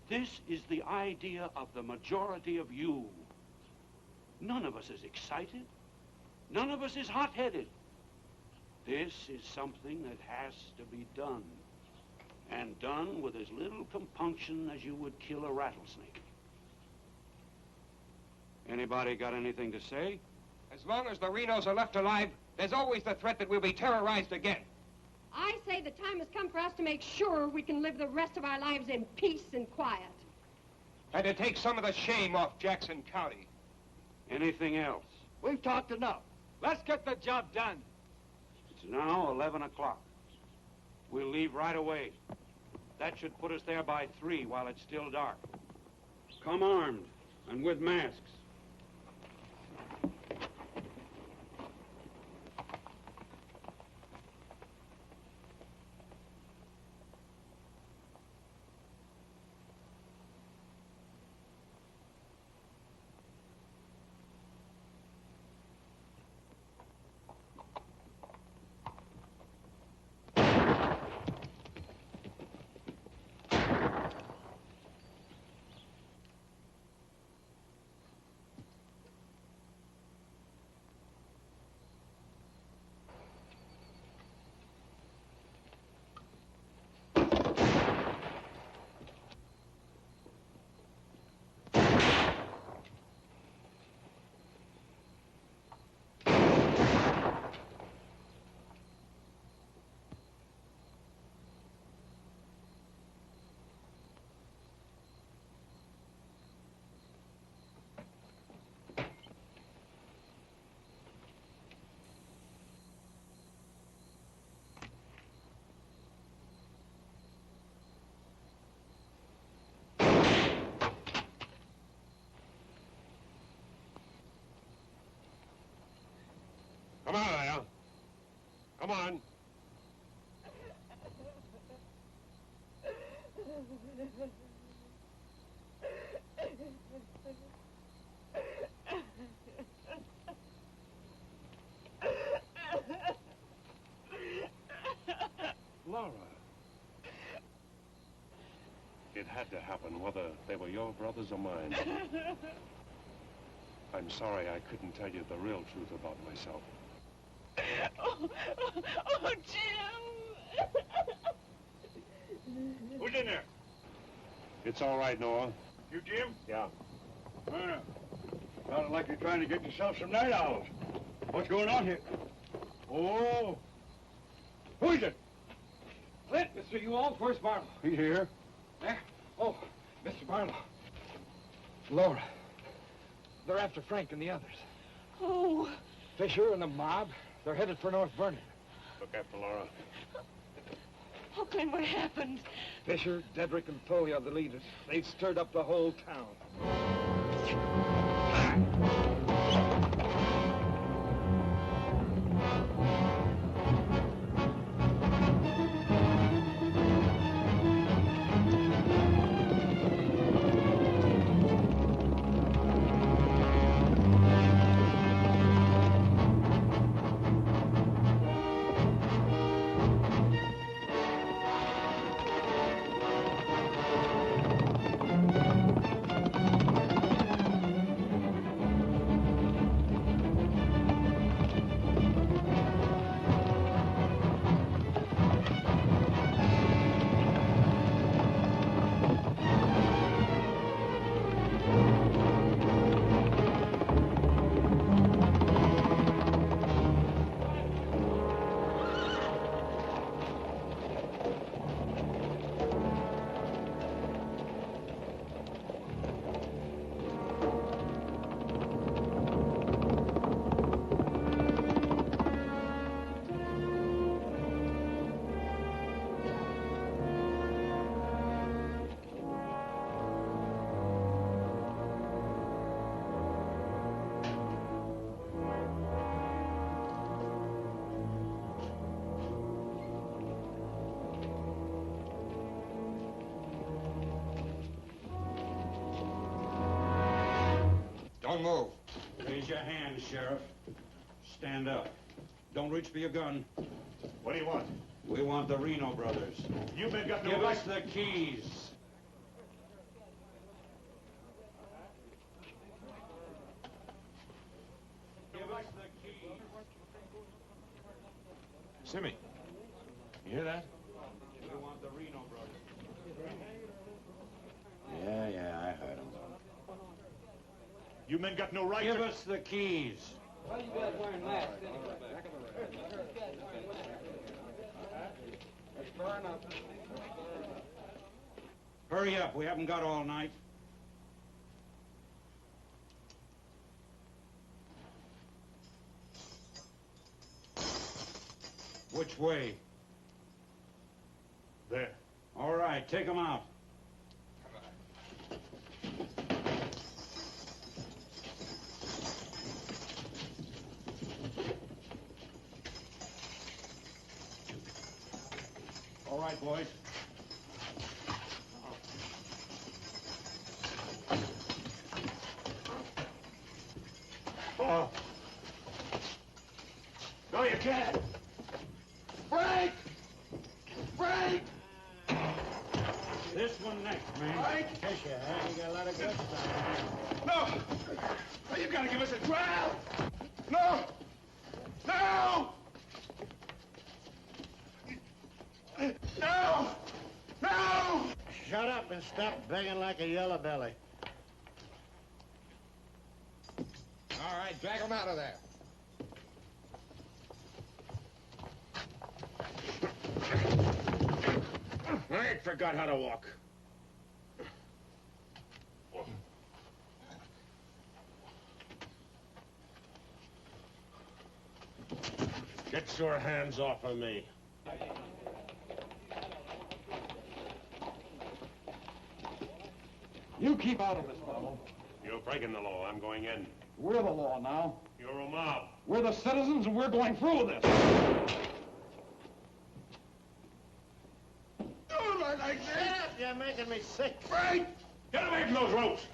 This is the idea of the majority of you. None of us is excited. None of us is hot-headed. This is something that has to be done. And done with as little compunction as you would kill a rattlesnake. Anybody got anything to say? As long as the Renos are left alive, there's always the threat that we'll be terrorized again. I say the time has come for us to make sure we can live the rest of our lives in peace and quiet. And to take some of the shame off Jackson County. Anything else? We've talked enough. Let's get the job done. It's now 11 o'clock. We'll leave right away. That should put us there by 3 while it's still dark. Come armed and with masks. Come on, Al. Come on. Laura. It had to happen, whether they were your brothers or mine. I'm sorry I couldn't tell you the real truth about myself. Oh, Jim! Who's in there? It's all right, Noah. You, Jim? Yeah. Sounded like you're trying to get yourself some night owls. What's going on here? Oh. Who is it? Clint, Mr. Ewald, where's Barlow? He's here. There? Oh, Mr. Barlow. Laura. They're after Frank and the others. Oh. Fisher and the mob. They're headed for North Vernon. Look after Laura. Oh, Clint, what happened? Fisher, Dedrick, and Foley are the leaders. They've stirred up the whole town. Don't move. Raise your hand, Sheriff. Stand up. Don't reach for your gun. What do you want? We want the Reno brothers. You men got no Give right. us the keys. Give us the keys. Simmy, you hear that? We want the Reno brothers. Yeah, I heard him. You men got no right Give to... us the keys. Why you guys wearing masks anyway? Let's burn up. Hurry up. We haven't got all night. Which way? There. All right, take them out. All right, boys. Oh. No, you can't. Frank! Frank! This one next, man. Frank! Fisher, huh? You got a lot of good stuff. No! You gotta give us a trial! No! No! No! No! Shut up and stop begging like a yellow belly. All right, drag him out of there. I ain't forgot how to walk. Get your hands off of me. You keep out of this, Barlow. You're breaking the law. I'm going in. We're the law now. You're a mob. We're the citizens, and we're going through with this. Don't look like this! you're making me sick. Frank! Get away from those ropes!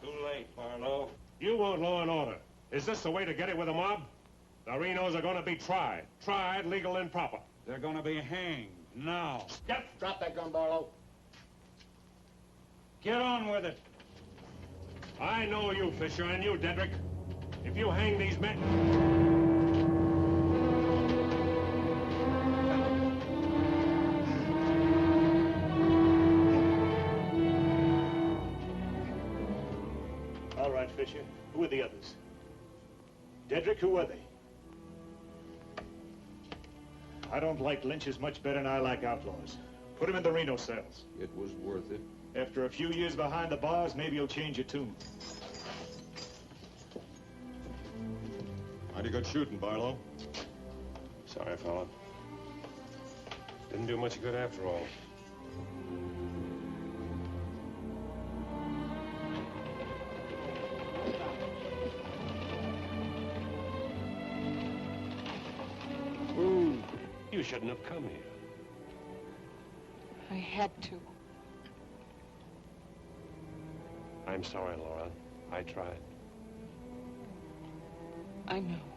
Too late, Barlow. You want law and order. Is this the way to get it with a mob? The Renos are going to be tried. Tried, legal, and proper. They're going to be hanged now. Get... Drop that gun, Barlow. Get on with it. I know you, Fisher, and you, Dedrick. If you hang these men... All right, Fisher. Who are the others? Dedrick, who are they? I don't like lynches much better than I like outlaws. Put him in the Reno cells. It was worth it. After a few years behind the bars, maybe he'll change your tune. Mighty good shooting, Barlow. Sorry, fella. Didn't do much good after all. You shouldn't have come here. I had to. I'm sorry, Laura. I tried. I know.